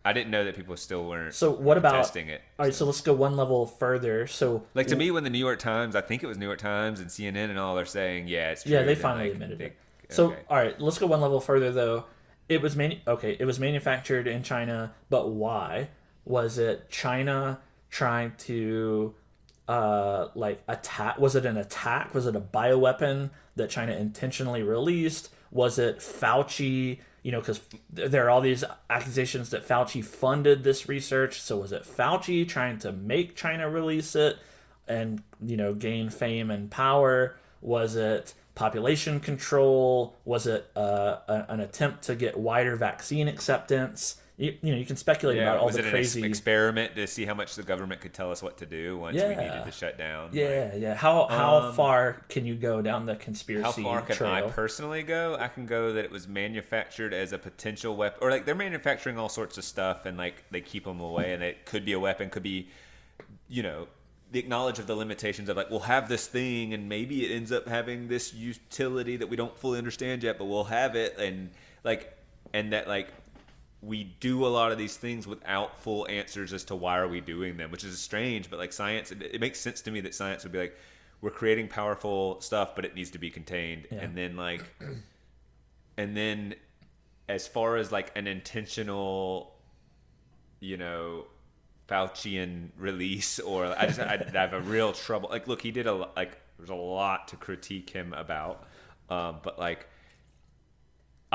I didn't know that people still weren't. So what about testing it? All right, so let's go one level further. So like to me, when the New York Times, I think it was New York Times and CNN and all, are saying, yeah, it's true. Yeah, they finally admitted it. So all right, let's go one level further though. It was manufactured in China, but why? Was it China trying to attack? Was it an attack? Was it a bioweapon that China intentionally released? Was it Fauci? Because there are all these accusations that Fauci funded this research. So was it Fauci trying to make China release it and, gain fame and power? Was it population control? Was it an attempt to get wider vaccine acceptance? You can speculate about all the crazy... Was it an experiment to see how much the government could tell us what to do once we needed to shut down? Yeah. How far can you go down the conspiracy trail? How far can I personally go? I can go that it was manufactured as a potential weapon. Or, like, they're manufacturing all sorts of stuff, and, like, they keep them away, and it could be a weapon, could be, the knowledge of the limitations of, like, we'll have this thing, and maybe it ends up having this utility that we don't fully understand yet, but we'll have it, and that, we do a lot of these things without full answers as to why are we doing them, which is strange, but like science, it makes sense to me that science would be like, we're creating powerful stuff, but it needs to be contained. Yeah. And then as far as like an intentional, Faucian release, or I have a real trouble. Like, look, he did there's a lot to critique him about, but like,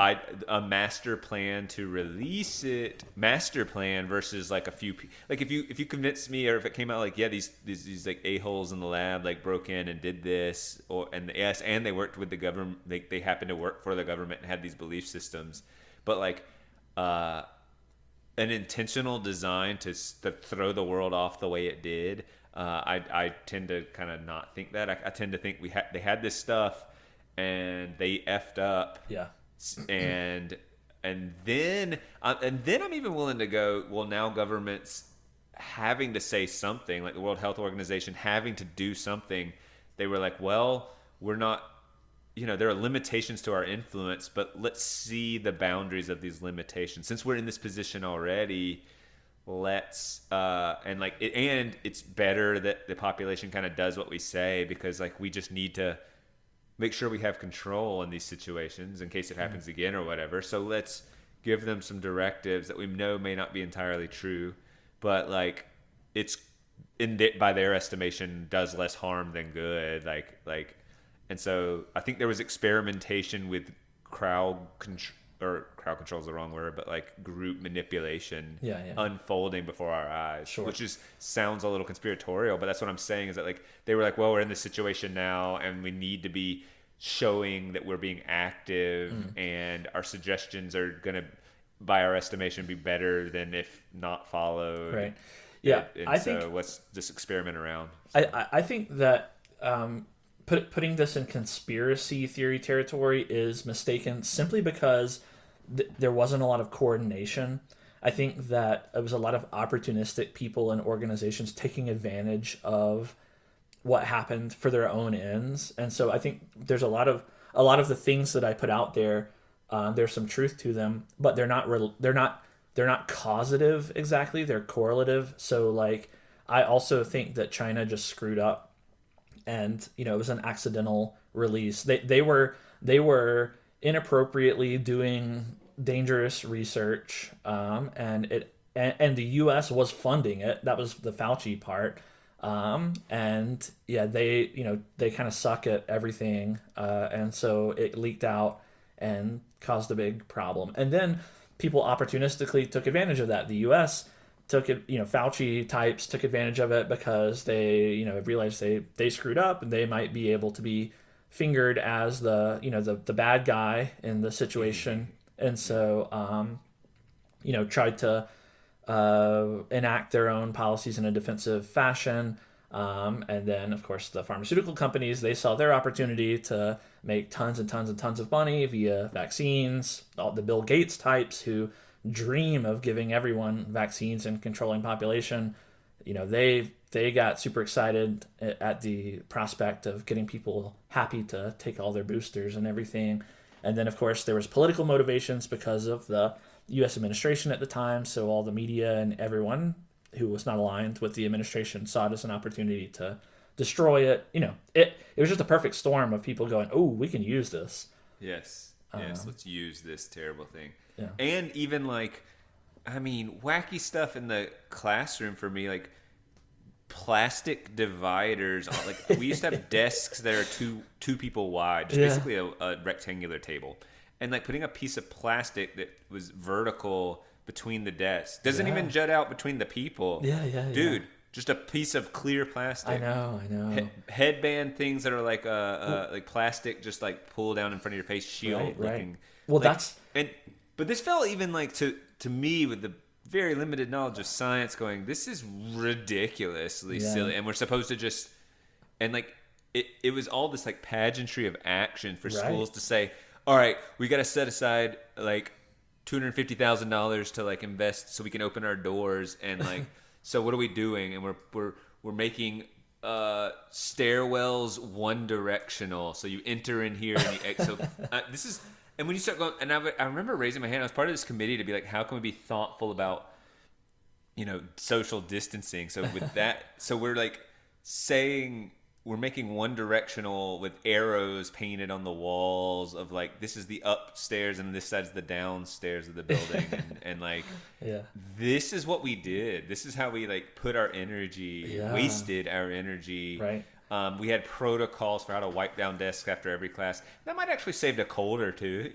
a master plan to release it, master plan versus like a few, like if you convince me, or if it came out like, yeah, these like a-holes in the lab like broke in and did this, and they worked with the government, they happened to work for the government and had these belief systems, but like an intentional design to throw the world off the way it did, I tend to kind of not think that. I tend to think they had this stuff, and they effed up. Yeah. And then I'm even willing to go, well, now governments having to say something, like the World Health Organization having to do something. They were like, well, we're not, there are limitations to our influence, but let's see the boundaries of these limitations. Since we're in this position already, let's and it's better that the population kind of does what we say, because like we just need to make sure we have control in these situations in case it happens again or whatever. So let's give them some directives that we know may not be entirely true, but like it's by their estimation does less harm than good. And so I think there was experimentation with crowd control is the wrong word, but like group manipulation unfolding before our eyes, which sounds a little conspiratorial, but that's what I'm saying, is that like they were like, well, we're in this situation now and we need to be showing that we're being active, and our suggestions are going to, by our estimation, be better than if not followed. Right. Yeah. And so let's just experiment around. I think that putting this in conspiracy theory territory is mistaken, simply because there wasn't a lot of coordination. I think that it was a lot of opportunistic people and organizations taking advantage of what happened for their own ends. And so I think there's a lot of the things that I put out there, there's some truth to them, but they're not causative exactly, they're correlative. So like I also think that China just screwed up, and it was an accidental release. They were inappropriately doing dangerous research, and the U.S. was funding it. That was the Fauci part, and yeah, they kind of suck at everything, and so it leaked out and caused a big problem. And then people opportunistically took advantage of that. The U.S. took it, Fauci types took advantage of it because they, realized they screwed up and they might be able to be fingered as the bad guy in the situation. And so, tried to enact their own policies in a defensive fashion. And then, of course, the pharmaceutical companies, they saw their opportunity to make tons and tons and tons of money via vaccines. All the Bill Gates types who dream of giving everyone vaccines and controlling population, they got super excited at the prospect of getting people happy to take all their boosters and everything. And then, of course, there was political motivations because of the U.S. administration at the time. So all the media and everyone who was not aligned with the administration saw it as an opportunity to destroy it. It was just a perfect storm of people going, oh, we can use this. Yes, let's use this terrible thing. Yeah. And even wacky stuff in the classroom for me, like plastic dividers. We used to have desks that are two people wide, just basically a rectangular table, and like putting a piece of plastic that was vertical between the desks doesn't even jut out between the people. Dude. Just a piece of clear plastic. I know. Headband things that are like like plastic, just like pull down in front of your face, shield looking. Well, but this felt even like to me, with the very limited knowledge of science, going, this is ridiculously silly, and we're supposed to just, and like it was all this like pageantry of action for schools to say, all right, we got to set aside like $250,000 to like invest so we can open our doors, and like so what are we doing? And we're making stairwells one directional, so you enter in here and you this is. And when you start going, and I remember raising my hand. I was part of this committee to be like, how can we be thoughtful about, social distancing? So with that, so we're like saying we're making one directional with arrows painted on the walls of like, this is the upstairs and this side's the downstairs of the building, and like, this is what we did. This is how we like put our energy, wasted our energy. Right. We had protocols for how to wipe down desks after every class. That might actually saved a cold or two,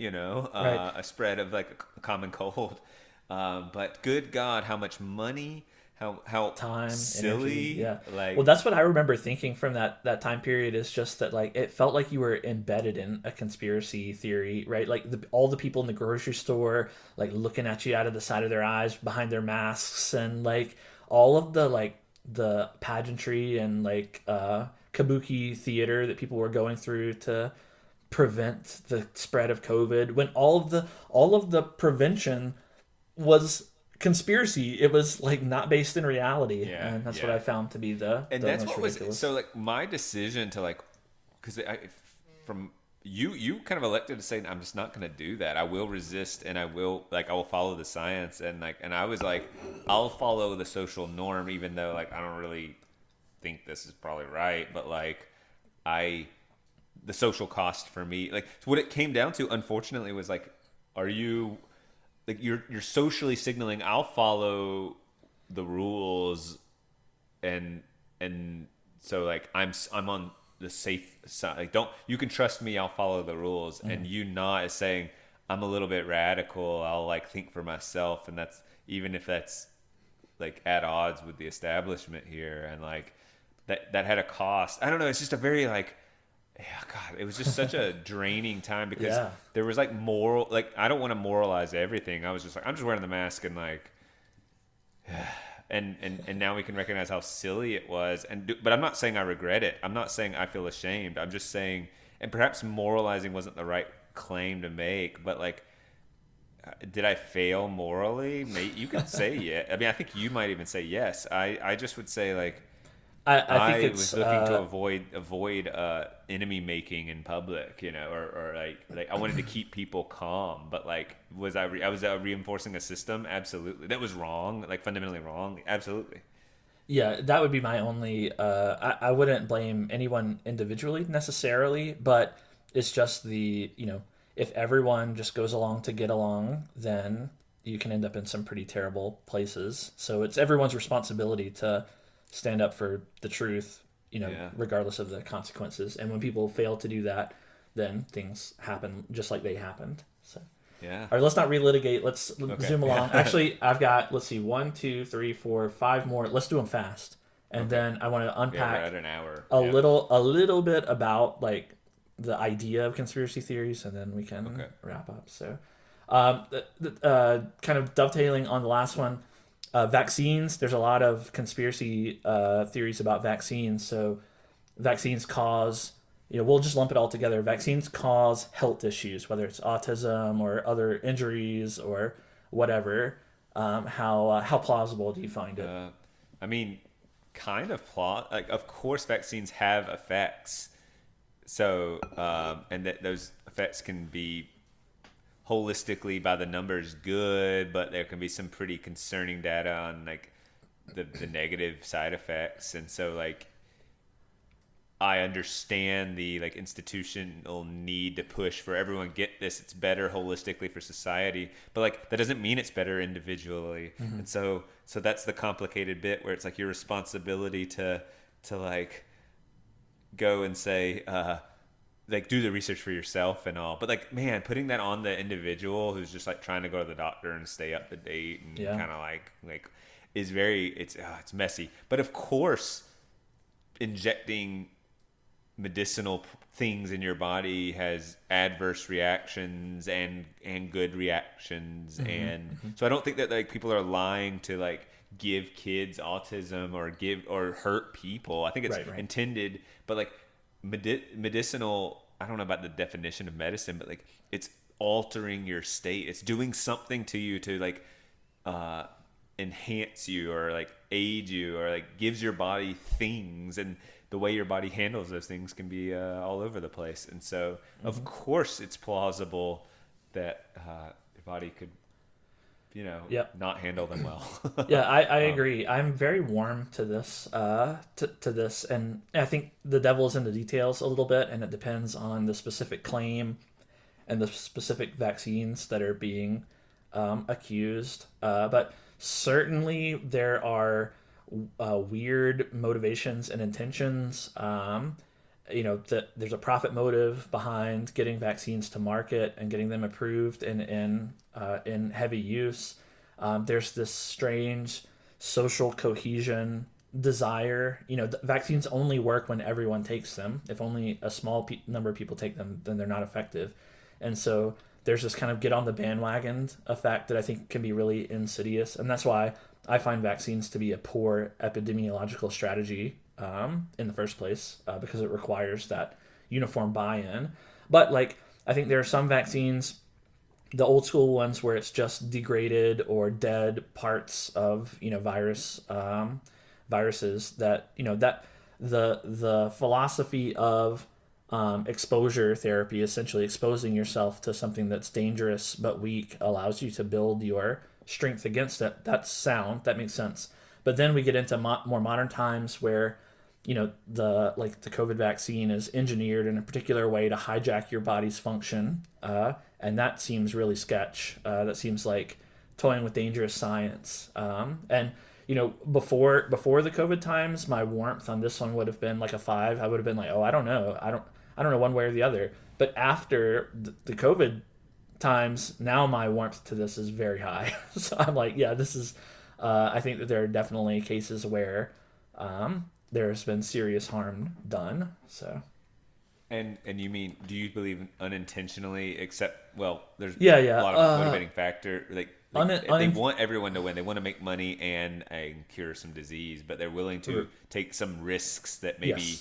a spread of like a common cold. But good God, how much money, how time, silly. Energy, well, that's what I remember thinking from that time period, is just that like it felt like you were embedded in a conspiracy theory, right? Like all the people in the grocery store, like looking at you out of the side of their eyes behind their masks, and like all of the pageantry and like kabuki theater that people were going through to prevent the spread of COVID when all of the prevention was conspiracy. It was like not based in reality, Yeah, and that's what yeah. I found to be the And that's most what was ridiculous. so like my decision to like, because from you kind of elected to say I'm just not going to do that. I will resist, and I will follow the science, and I was like, I'll follow the social norm, even though like I don't really think this is probably right, but like I the social cost for me, like what it came down to, unfortunately, was like, are you like you're socially signaling I'll follow the rules, and so like I'm on the safe side. Like, don't you can trust me, I'll follow the rules, and you not is saying I'm a little bit radical, I'll like think for myself, and that's even if that's like at odds with the establishment here, and like that had a cost. I don't know. It's just a very like, yeah, God, it was just such a draining time because Yeah. there was like moral, like I don't want to moralize everything. I was just like, I'm just wearing the mask and like, and now we can recognize how silly it was. But I'm not saying I regret it. I'm not saying I feel ashamed. I'm just saying, and perhaps moralizing wasn't the right claim to make, but like, did I fail morally? Mate, you could say yeah. I mean, I think you might even say yes. I just would say like, I think I it's was looking to avoid enemy making in public, or like I wanted to keep people calm, but like I was reinforcing a system? Absolutely, that was wrong, like fundamentally wrong. Absolutely, yeah, that would be my only. I wouldn't blame anyone individually necessarily, but it's just if everyone just goes along to get along, then you can end up in some pretty terrible places. So it's everyone's responsibility to stand up for the truth, yeah, regardless of the consequences. And when people fail to do that, then things happen just like they happened. So. yeah. All right, let's not relitigate. Let's Okay, zoom along. yeah. Actually, I've got, let's see, 1, 2, 3, 4, 5 more. Let's do them fast. And Okay. then I want to Yeah, we're unpack at an hour. a Yeah. little bit about like the idea of conspiracy theories, and then we can Okay. wrap up. So, kind of dovetailing on the last one, vaccines. There's a lot of conspiracy theories about vaccines. So, vaccines cause, we'll just lump it all together. Vaccines cause health issues, whether it's autism or other injuries or whatever. How plausible do you find it? I mean, kind of plot. Like, of course, vaccines have effects. So, and that those effects can be holistically by the numbers good, but there can be some pretty concerning data on like the negative side effects. And so, like, I understand the like institutional need to push for everyone get this. It's better holistically for society, but like that doesn't mean it's better individually. And so that's the complicated bit where it's like your responsibility to like go and say like do the research for yourself and all. But like, man, putting that on the individual who's just like trying to go to the doctor and stay up to date and Yeah. kind of like is very it's messy. But of course, injecting medicinal things in your body has adverse reactions and good reactions, and so I don't think that like people are lying to like give kids autism or hurt people. I think it's Right. intended, but like medicinal, I don't know about the definition of medicine, but like it's altering your state, it's doing something to you to like enhance you or like aid you or like gives your body things, and the way your body handles those things can be all over the place. And so of course it's plausible that your body could Yep. not handle them well. Yeah, I agree. I'm very warm to this, to this, and I think the devil is in the details a little bit, and it depends on the specific claim and the specific vaccines that are being accused. But certainly there are weird motivations and intentions. That there's a profit motive behind getting vaccines to market and getting them approved and in heavy use. There's this strange social cohesion desire. Vaccines only work when everyone takes them. If only a small number of people take them, then they're not effective. And so there's this kind of get on the bandwagon effect that I think can be really insidious. And that's why I find vaccines to be a poor epidemiological strategy in the first place, because it requires that uniform buy-in. But like I think there are some vaccines, the old school ones where it's just degraded or dead parts of viruses that that the philosophy of exposure therapy, essentially exposing yourself to something that's dangerous but weak, allows you to build your strength against it. That's sound. That makes sense. But then we get into more modern times where the COVID vaccine is engineered in a particular way to hijack your body's function, and that seems really sketch. That seems like toying with dangerous science. And before the COVID times, my warmth on this one would have been like a 5. I would have been like, oh, I don't know, I don't know one way or the other. But after the COVID times, now my warmth to this is very high. So I'm like, yeah, this is. I think that there are definitely cases where there's been serious harm done. So. And you mean, do you believe unintentionally? Except, well, there's a lot of motivating factor. They want everyone to win. They want to make money and cure some disease, but they're willing to take some risks that maybe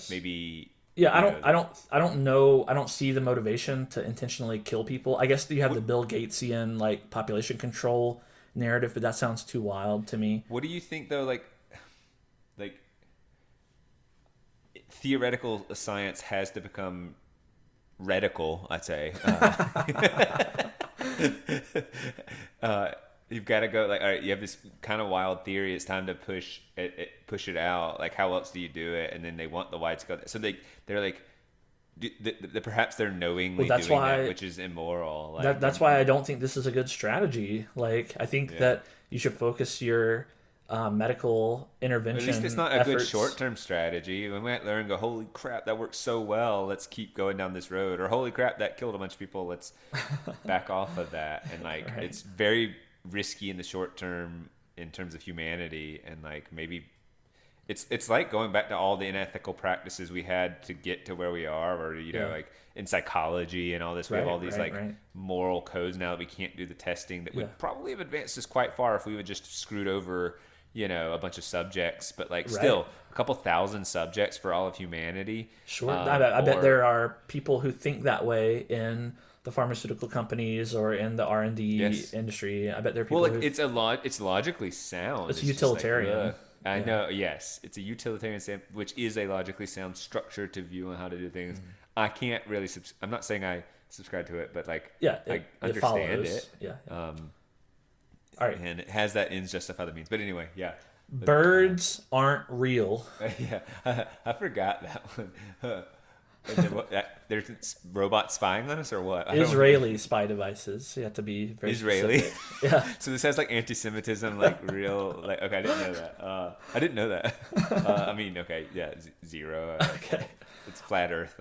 maybe. Yeah, I don't know. I don't see the motivation to intentionally kill people. I guess you have the Bill Gatesian like population control narrative, but that sounds too wild to me. What do you think though? Like theoretical science has to become radical, I'd say. You've got to go like, all right, you have this kind of wild theory. It's time to push it out. Like, how else do you do it? And then they want the wide scale. So they're like, perhaps they're knowingly doing that, which is immoral. Like, that's why I don't think this is a good strategy. Like, I think that you should focus your medical intervention. At least it's not a efforts. Good short-term strategy. We might learn, go, holy crap, that works so well. Let's keep going down this road. Or holy crap, that killed a bunch of people. Let's back off of that. And it's very risky in the short term in terms of humanity. And maybe it's like going back to all the unethical practices we had to get to where we are, or like in psychology and all this. We have all these moral codes now that we can't do the testing that would probably have advanced us quite far if we would just screwed over a bunch of subjects, but still a couple thousand subjects for all of humanity. Sure. I bet there are people who think that way in the pharmaceutical companies or in the R&D industry. I bet there are people it's logically sound. It's utilitarian. I know, yes. It's a utilitarian which is a logically sound structure to view on how to do things. Mm-hmm. I can't really I'm not saying I subscribe to it, but I understand it. Yeah. All right. And it has that ends justify the means. But anyway, yeah. Birds aren't real. Yeah. I forgot that one. There's robots spying on us or what? Israeli spy devices. You have to be very Israeli. Specific. Yeah. So this has anti-Semitism, real. Okay, I didn't know that. I didn't know that. I mean, okay, yeah, zero. Okay. It's flat Earth,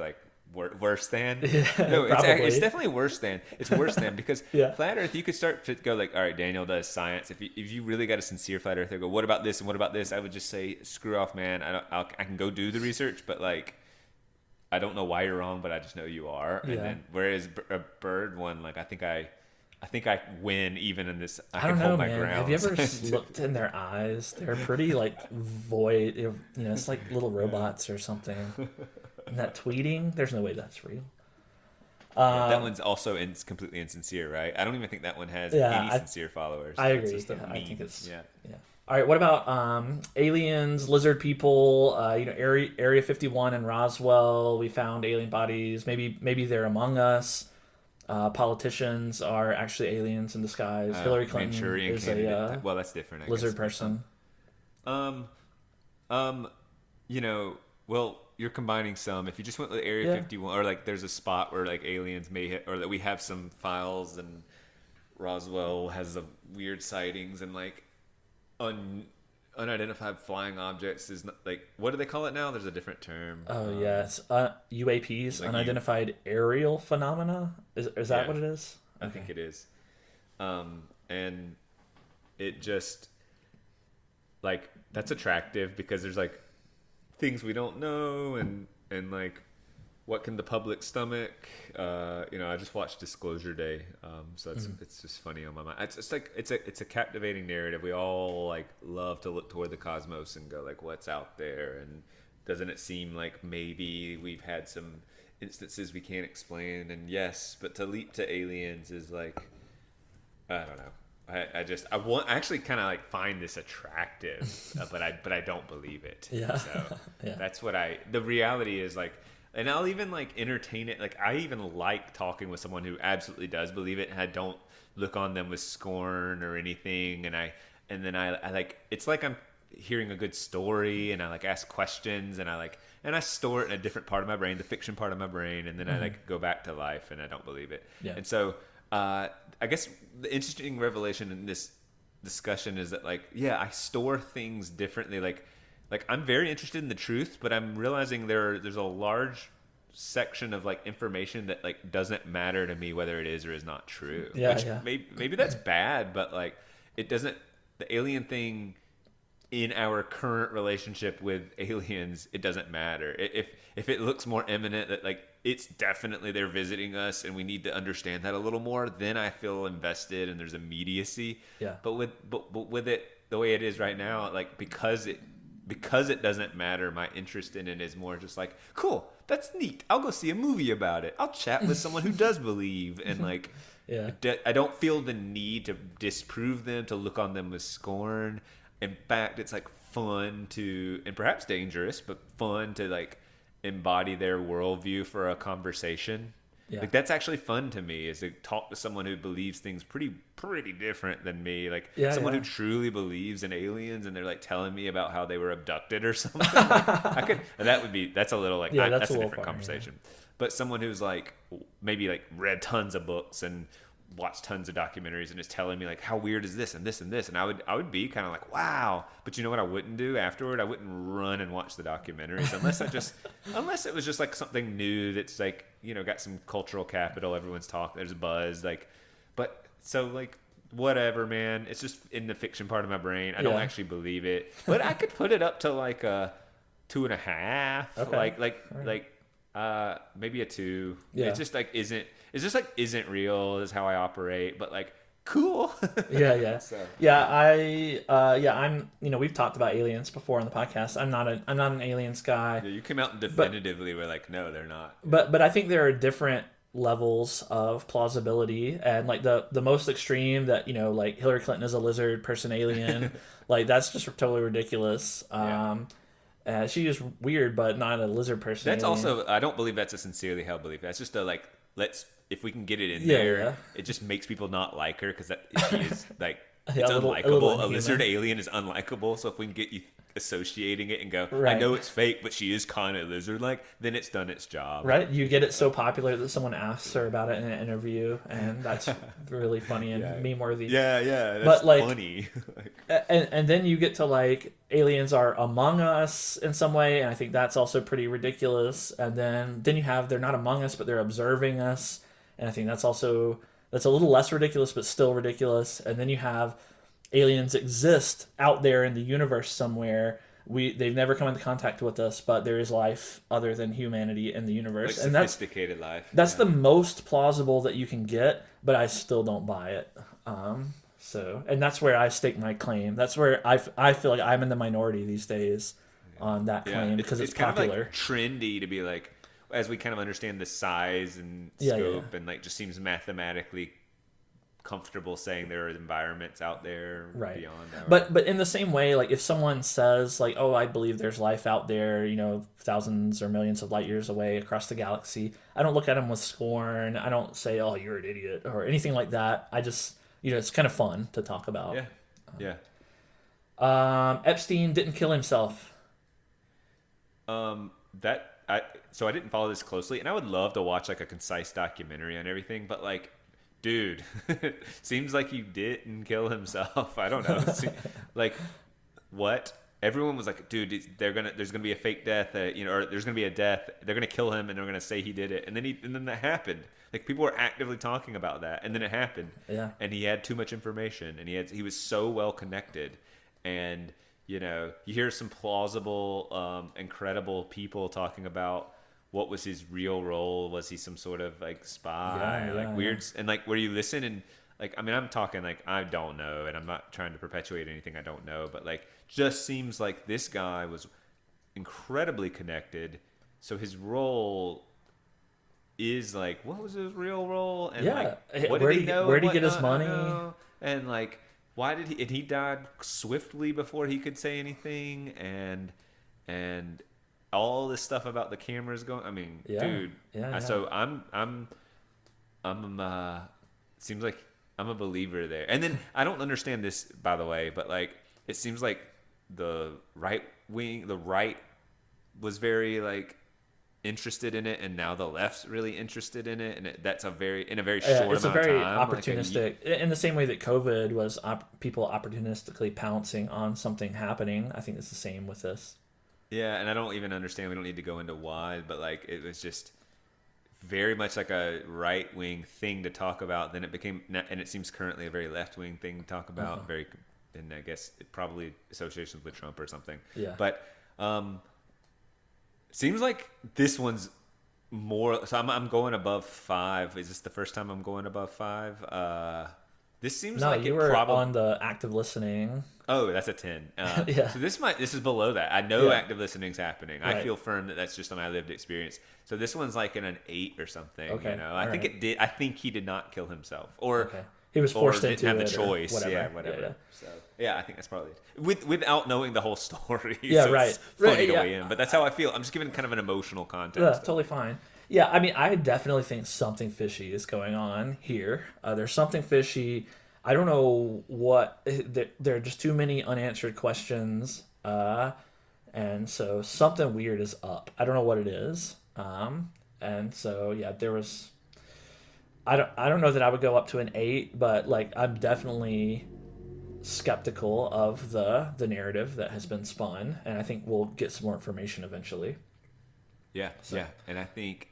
worse than. Yeah, no, it's definitely worse than. It's worse than because flat Earth, you could start to go all right, Daniel does science. If you really got a sincere flat Earther, go, what about this and what about this? I would just say, screw off, man. I can go do the research, but I don't know why you're wrong, but I just know you are. And then, whereas a bird one, I think I win even in this. I don't can know, hold my man. ground. Have you ever looked in their eyes? They're pretty void. It's like little robots or something. And that tweeting, there's no way that's real. That one's also completely insincere, right? I don't even think that one has any sincere followers. I agree. I think it's All right, what about aliens, lizard people? Area 51 in Roswell, we found alien bodies. Maybe they're among us. Politicians are actually aliens in disguise. Hillary Clinton Manchurian is candidate. Well, that's different. I lizard guess. person. Well, you're combining some. If you just went with Area 51, or there's a spot where aliens may hit, or that we have some files, and Roswell has the weird sightings and unidentified flying objects is not, what do they call it now? There's a different term. Oh yes, UAPs, unidentified aerial phenomena. Is that what it is? I think it is. And it just that's attractive because there's things we don't know and what can the public stomach? I just watched Disclosure Day, so it's just funny on my mind. It's just it's a captivating narrative. We all love to look toward the cosmos and go what's out there, and doesn't it seem like maybe we've had some instances we can't explain? And yes, but to leap to aliens is like, I don't know. I actually kind of like find this attractive, but I don't believe it. Yeah. So Yeah. that's what the reality is like, and I'll even like entertain it. Like I even like talking with someone who absolutely does believe it, and I don't look on them with scorn or anything. And then I like, it's like I'm hearing a good story, and I like ask questions, and I store it in a different part of my brain, the fiction part of my brain, and then I like go back to life, and I don't believe it. Yeah. And so I guess the interesting revelation in this discussion is that like, yeah, I store things differently. Like I'm very interested in the truth, but I'm realizing there's a large section of like information that like doesn't matter to me whether it is or is not true. Yeah, Which yeah. maybe that's bad, but like it doesn't. The alien thing in our current relationship with aliens, it doesn't matter. If it looks more imminent that like it's definitely they're visiting us and we need to understand that a little more, then I feel invested and there's immediacy. Yeah. But with it the way it is right now, like because it doesn't matter, my interest in it is more just like, cool, that's neat. I'll go see a movie about it. I'll chat with someone who does believe, and like Yeah. I don't feel the need to disprove them, to look on them with scorn. In fact, it's like fun to, and perhaps dangerous, but fun to like embody their worldview for a conversation. Yeah. Like that's actually fun to me, is to talk to someone who believes things pretty different than me. Like someone who truly believes in aliens, and they're like telling me about how they were abducted or something. Like, that's a little like, that's a different conversation. Yeah. But someone who's like maybe like read tons of books and watched tons of documentaries and is telling me like how weird is this and this and this, and I would be kind of like, wow. But you know what I wouldn't do afterward? I wouldn't run and watch the documentaries unless it was just like something new that's like, you know, got some cultural capital, everyone's talking, there's a buzz, like. But so like whatever, man, it's just in the fiction part of my brain. I don't actually believe it, but I could put it up to like a 2.5. Okay. Maybe a 2. Yeah. It's just like isn't real is how I operate, but like cool. Yeah. So. Yeah, I'm, you know, we've talked about aliens before on the podcast. I'm not an aliens guy. Yeah, you came out and definitively were like, no, they're not. But I think there are different levels of plausibility, and like the most extreme that, you know, like Hillary Clinton is a lizard person alien, like that's just totally ridiculous. She is weird, but not a lizard person. That's alien. Also, I don't believe that's a sincerely held belief. That's just a like, if we can get it in there, yeah. It just makes people not like her, because she is like, Yeah, it's unlikable. A lizard inhuman. alien is unlikable. So if we can get you associating it and go, right. I know it's fake, but she is kind of lizard-like, then it's done its job. Right? You get it so popular that someone asks her about it in an interview, and that's really funny and meme-worthy. Yeah, that's but, like, funny. and then you get to like aliens are among us in some way, and I think that's also pretty ridiculous. And then you have they're not among us, but they're observing us, and I think that's a little less ridiculous, but still ridiculous. And then you have aliens exist out there in the universe somewhere. They've never come into contact with us, but there is life other than humanity in the universe, like and sophisticated life. That's the most plausible that you can get, but I still don't buy it. And that's where I stake my claim. That's where I feel like I'm in the minority these days on that claim, because it's popular. Kind of like trendy to be like, as we kind of understand the size and scope, and like just seems mathematically comfortable saying there are environments out there beyond that. But in the same way, like if someone says like, oh, I believe there's life out there, you know, thousands or millions of light years away across the galaxy, I don't look at them with scorn. I don't say, oh, you're an idiot or anything like that. I just, you know, it's kind of fun to talk about. Epstein didn't kill himself. So I didn't follow this closely, and I would love to watch like a concise documentary on everything, but like, dude, seems like he didn't kill himself. I don't know. Like, what? Everyone was like, dude, there's gonna be a fake death, or there's gonna be a death. They're gonna kill him, and they're gonna say he did it, and then that happened. Like, people were actively talking about that, and then it happened. Yeah. And he had too much information, and he was so well connected, and you know, you hear some plausible, incredible people talking about what was his real role. Was he some sort of like spy, weird, and like where you listen and like, I mean, I'm talking like, I don't know, and I'm not trying to perpetuate anything I don't know, but like, just seems like this guy was incredibly connected. So his role is like, what was his real role? And like, what did he know? Where did he get his money? And like, why did he? And he died swiftly before he could say anything. And all this stuff about the cameras going. I mean, dude. Yeah. So I'm seems like I'm a believer there. And then I don't understand this, by the way, but like it seems like the right was very like interested in it, and now the left's really interested in it, and that's a very short amount of time. It's a very opportunistic, in the same way that COVID was people opportunistically pouncing on something happening. I think it's the same with this. Yeah, and I don't even understand. We don't need to go into why, but like it was just very much like a right wing thing to talk about. Then it became, and it seems currently a very left wing thing to talk about. And I guess it probably associations with Trump or something. Yeah, but seems like this one's more. So I'm going above 5. Is this the first time I'm going above 5? This seems like you were on the active listening. Oh, that's a 10. Yeah. So this is below that. I know active listening's happening. Right. I feel firm that that's just my lived experience. So this one's like in an 8 or something. Okay. You know, I think it did. I think he did not kill himself, or he was forced or into didn't have it, the choice. Whatever. Yeah, whatever. Yeah. So yeah, I think that's probably it. Without knowing the whole story. Yeah, so right. It's funny to Yeah. weigh in, but that's how I feel. I'm just giving kind of an emotional context. Yeah, totally fine. Yeah, I mean, I definitely think something fishy is going on here. There's something fishy. I don't know what. There are just too many unanswered questions, and so something weird is up. I don't know what it is. And so yeah, there was. I don't know that I would go up to an 8, but like I'm definitely skeptical of the narrative that has been spun, and I think we'll get some more information eventually. Yeah, yeah, and I think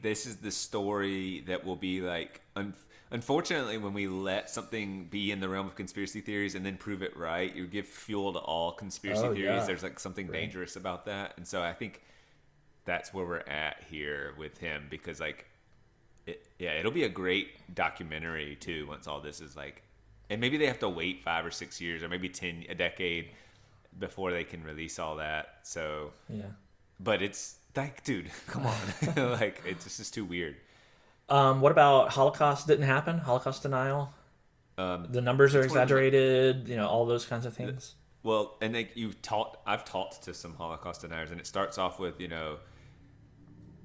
this is the story that will be like. Unfortunately, when we let something be in the realm of conspiracy theories and then prove it right, you give fuel to all conspiracy theories. Yeah. There's like something dangerous about that, and so I think that's where we're at here with him, because like, it'll be a great documentary too once all this is like, and maybe they have to wait 5 or 6 years or maybe a decade before they can release all that. So yeah, but it's like, dude, come on, like it's just too weird. What about Holocaust didn't happen? Holocaust denial? The numbers are exaggerated, all those kinds of things. Well, and like I've talked to some Holocaust deniers, and it starts off with,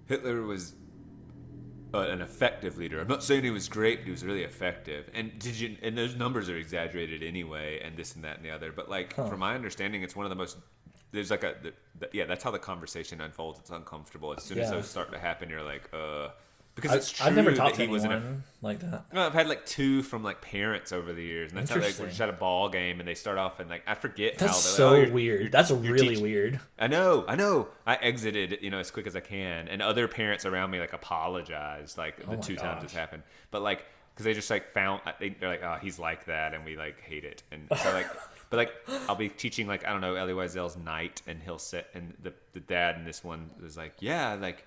Hitler was an effective leader. I'm not saying he was great, but he was really effective. And and those numbers are exaggerated anyway, and this and that and the other. But like, from my understanding, it's one of the most. There's like that's how the conversation unfolds. It's uncomfortable. As soon as those start to happen, you're like, because it's true. I've never talked that to anyone like that. No, I've had like 2 from like parents over the years, and that's how we're just at a ball game, and they start off and like I forget that's how. So weird. That's really weird. I know. I exited, as quick as I can, and other parents around me like apologized, like the 2 times it's happened, but like because they just like they're like, oh, he's like that, and we like hate it, and so like. But like I'll be teaching like, I don't know, Elie Wiesel's Night, and he'll sit, and the dad in this one was like, yeah, like,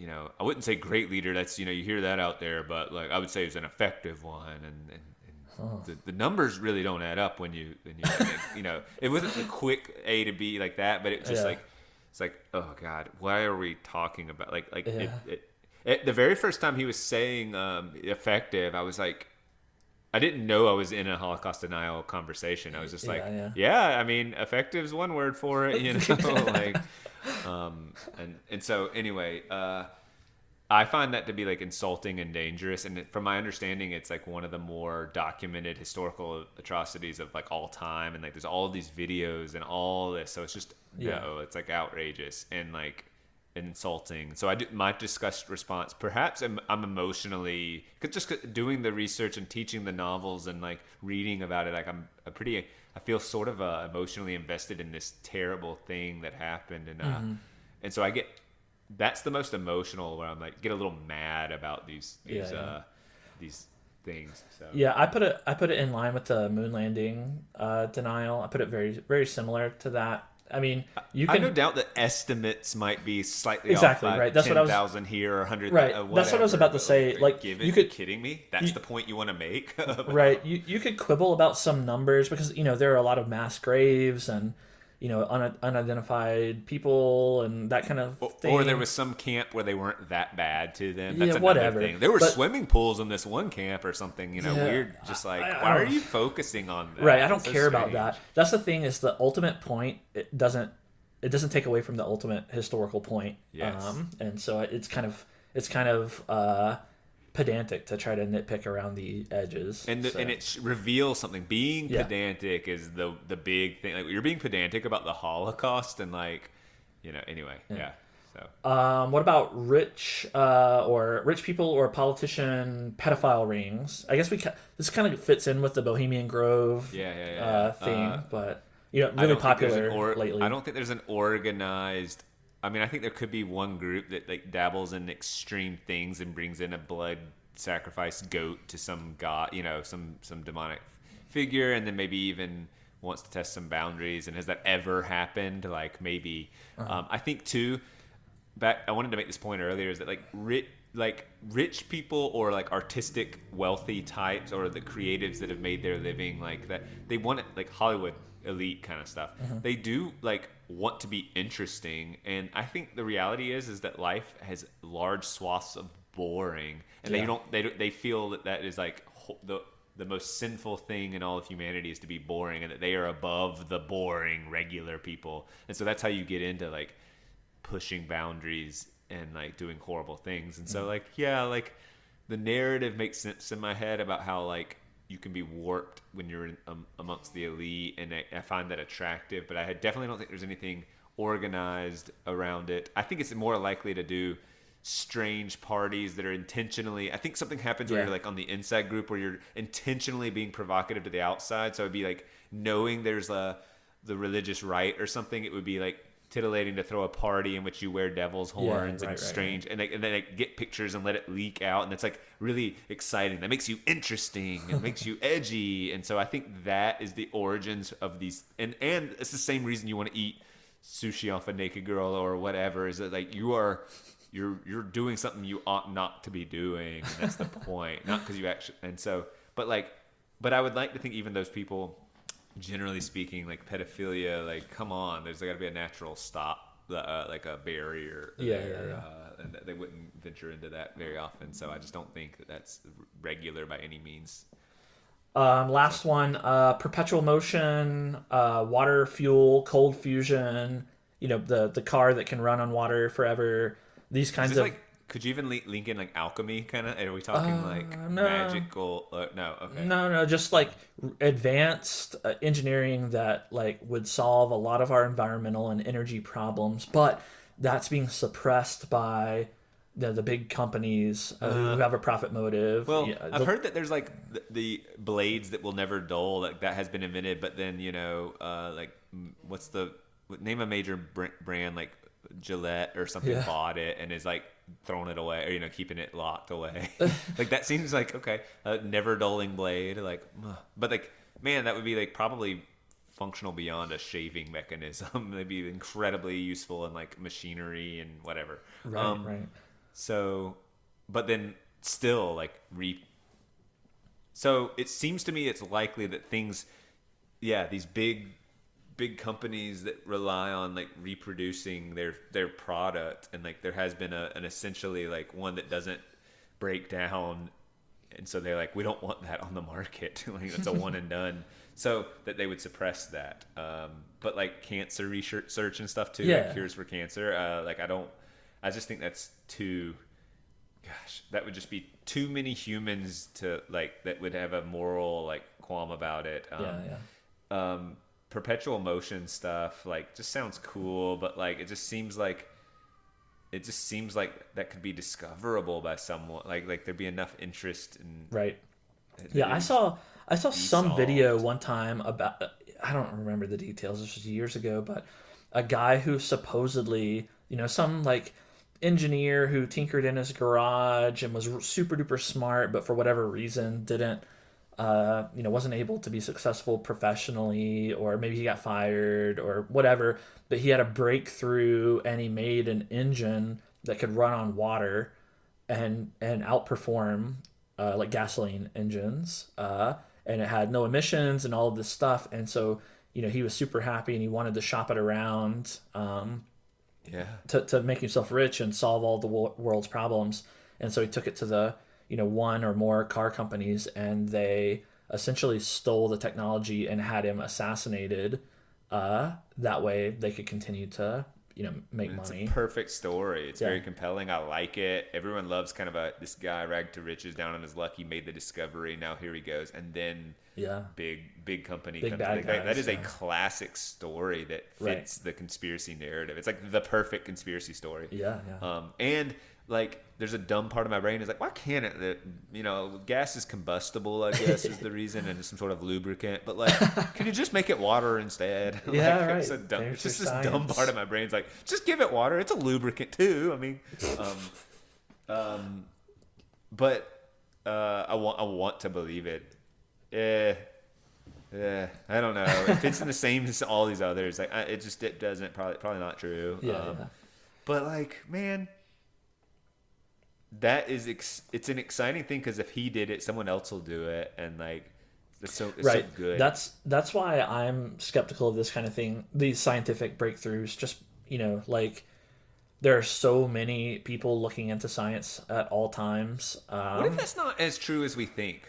I wouldn't say great leader. That's, you hear that out there, but like I would say he was an effective one, and the numbers really don't add up when you it wasn't a quick A to B like that, but it was just like it's like, oh God, why are we talking about it, the very first time he was saying effective, I was like. I didn't know I was in a Holocaust denial conversation. I was just like, I mean, effective is one word for it, like, and so anyway, I find that to be like insulting and dangerous. And from my understanding, it's like one of the more documented historical atrocities of like all time. And like, there's all these videos and all this. So it's just, it's like outrageous and like insulting. So my disgust response, perhaps I'm emotionally, cause just doing the research and teaching the novels and like reading about it, like I feel sort of emotionally invested in this terrible thing that happened, and so that's the most emotional, where I'm like get a little mad about these things. So I put it in line with the moon landing denial. I put it very, very similar to that. I mean, you can. I no doubt that estimates might be slightly exactly off, right. That's 10,000 here or 100. Right. That's what I was about to say. Like, you could kidding me. That's the point you want to make. Right. You could quibble about some numbers because there are a lot of mass graves and unidentified people and that kind of thing. Or there was some camp where they weren't that bad to them. That's another whatever. thing. There were But- swimming pools in this one camp or something, weird. Just like, why are you focusing on that? Right, I don't It's so care about strange. that. That's the thing, is the ultimate point. It doesn't take away from the ultimate historical point. Yes. And so it's kind of pedantic to try to nitpick around the edges. And it reveals something. Being pedantic is the big thing. Like, you're being pedantic about the Holocaust and anyway. Yeah. So. What about rich people or politician pedophile rings? I guess this kind of fits in with the Bohemian Grove thing, but really popular lately. I don't think there's an organized. I mean, I think there could be one group that like dabbles in extreme things and brings in a blood sacrifice goat to some god, some demonic figure, and then maybe even wants to test some boundaries. And has that ever happened? Like, maybe. I think too. I wanted to make this point earlier, is that rich people or like artistic wealthy types or the creatives that have made their living like that, they want it, like Hollywood elite kind of stuff. They do like want to be interesting, and I think the reality is that life has large swaths of boring, and they feel that is like the most sinful thing in all of humanity is to be boring, and that they are above the boring regular people. And so that's how you get into like pushing boundaries and like doing horrible things. And so like the narrative makes sense in my head about how like you can be warped when you're amongst the elite, and I find that attractive, but I definitely don't think there's anything organized around it. I think it's more likely to do strange parties that are intentionally, I think something happens where you're like on the inside group where you're intentionally being provocative to the outside. So it'd be like knowing there's the religious rite or something, it would be like titillating to throw a party in which you wear devil's horns and strange. And then like get pictures and let it leak out, and it's like really exciting. That makes you interesting and makes you edgy. And so I think that is the origins of these, and it's the same reason you want to eat sushi off a naked girl or whatever, is that like you're doing something you ought not to be doing, and that's the point. Not because you actually, and so but I would like to think even those people, generally speaking, like pedophilia, like come on, there's got to be a natural stop, like a barrier and they wouldn't venture into that very often. So I just don't think that that's regular by any means. Last one, perpetual motion, water, fuel, cold fusion, the car that can run on water forever, these kinds of... Could you even link in like alchemy kind of? Are we talking magical? No, okay. No, just like advanced engineering that like would solve a lot of our environmental and energy problems, but that's being suppressed by the big companies who have a profit motive. Well, I've heard that there's like the blades that will never dull, like that has been invented, but then name a major brand like Gillette or something bought it and is like throwing it away, or keeping it locked away. Like that seems like okay, a never dulling blade, like, but like, man, that would be like probably functional beyond a shaving mechanism. They'd be incredibly useful in like machinery and whatever. Right. So, but then still like so it seems to me it's likely that things, these big companies that rely on like reproducing their product, and like there has been an essentially like one that doesn't break down, and so they're like, we don't want that on the market. Like it's a one and done, so that they would suppress that. But like cancer research and stuff too, like cures for cancer, I just think that's too, that would just be too many humans to like, that would have a moral like qualm about it. Perpetual motion stuff like just sounds cool, but like it just seems like that could be discoverable by someone, like there'd be enough interest in I saw some video one time about, I don't remember the details, this was years ago, but a guy who supposedly, some like engineer who tinkered in his garage and was super duper smart, but for whatever reason didn't wasn't able to be successful professionally, or maybe he got fired or whatever, but he had a breakthrough and he made an engine that could run on water and outperform like gasoline engines, and it had no emissions and all of this stuff. And so he was super happy and he wanted to shop it around Yeah. to make himself rich and solve all the world's problems. And so he took it to the, one or more car companies, and they essentially stole the technology and had him assassinated. That way they could continue to, make money. It's a perfect story. It's very compelling. I like it. Everyone loves kind of this guy ragged to riches, down on his luck. He made the discovery. Now here he goes. And then big company big comes. Bad guys, that is a classic story that fits the conspiracy narrative. It's like the perfect conspiracy story. Yeah. And like, there's a dumb part of my brain is like, why can't it? Gas is combustible, I guess, is the reason, and it's some sort of lubricant. But like, can you just make it water instead? Yeah, right. It's just this dumb part of my brain. It's like, just give it water. It's a lubricant too. I mean, but I want to believe it. I don't know. If it's in the same as all these others, like it doesn't probably not true. Yeah. But like, man. That is it's an exciting thing, because if he did it, someone else will do it, and like it's so good. That's why I'm skeptical of this kind of thing. These scientific breakthroughs, just like there are so many people looking into science at all times. What if that's not as true as we think?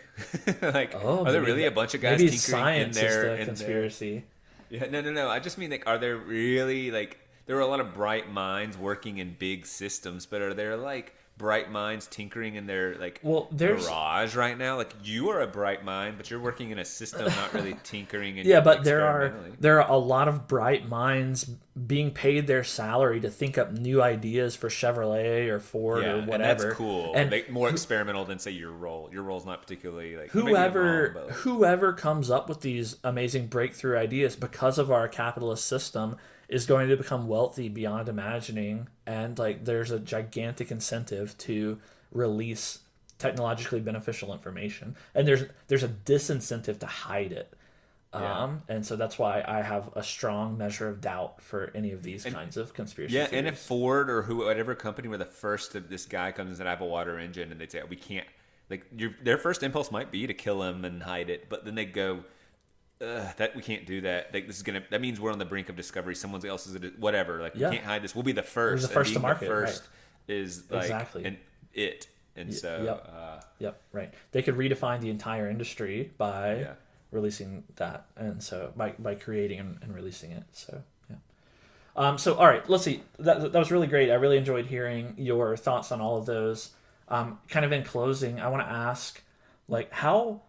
Like, are there really a bunch of guys maybe tinkering in there? Is the conspiracy. Yeah, no. I just mean, like, are there really, like, there are a lot of bright minds working in big systems, but are there like bright minds tinkering in their garage right now? Like, you are a bright mind, but you're working in a system, not really tinkering. But there are a lot of bright minds being paid their salary to think up new ideas for Chevrolet or Ford or whatever. And that's cool. And more experimental than, say, your role. Your role's not particularly like whoever comes up with these amazing breakthrough ideas, because of our capitalist system, is going to become wealthy beyond imagining, and like there's a gigantic incentive to release technologically beneficial information, and there's a disincentive to hide it. And so that's why I have a strong measure of doubt for any of these kinds of conspiracy theories. And if Ford or whatever company were the first of this guy comes and I have a water engine, and they say we can't, like, their first impulse might be to kill him and hide it, but then they go, that we can't do that. Like, that means we're on the brink of discovery. Someone else is whatever. Like, we can't hide this. We'll be the first. We're the first to market. The first right. is like exactly. And so right. They could redefine the entire industry by releasing that, and so by creating and releasing it. So so all right, let's see. That was really great. I really enjoyed hearing your thoughts on all of those. Kind of in closing, I want to ask, like, how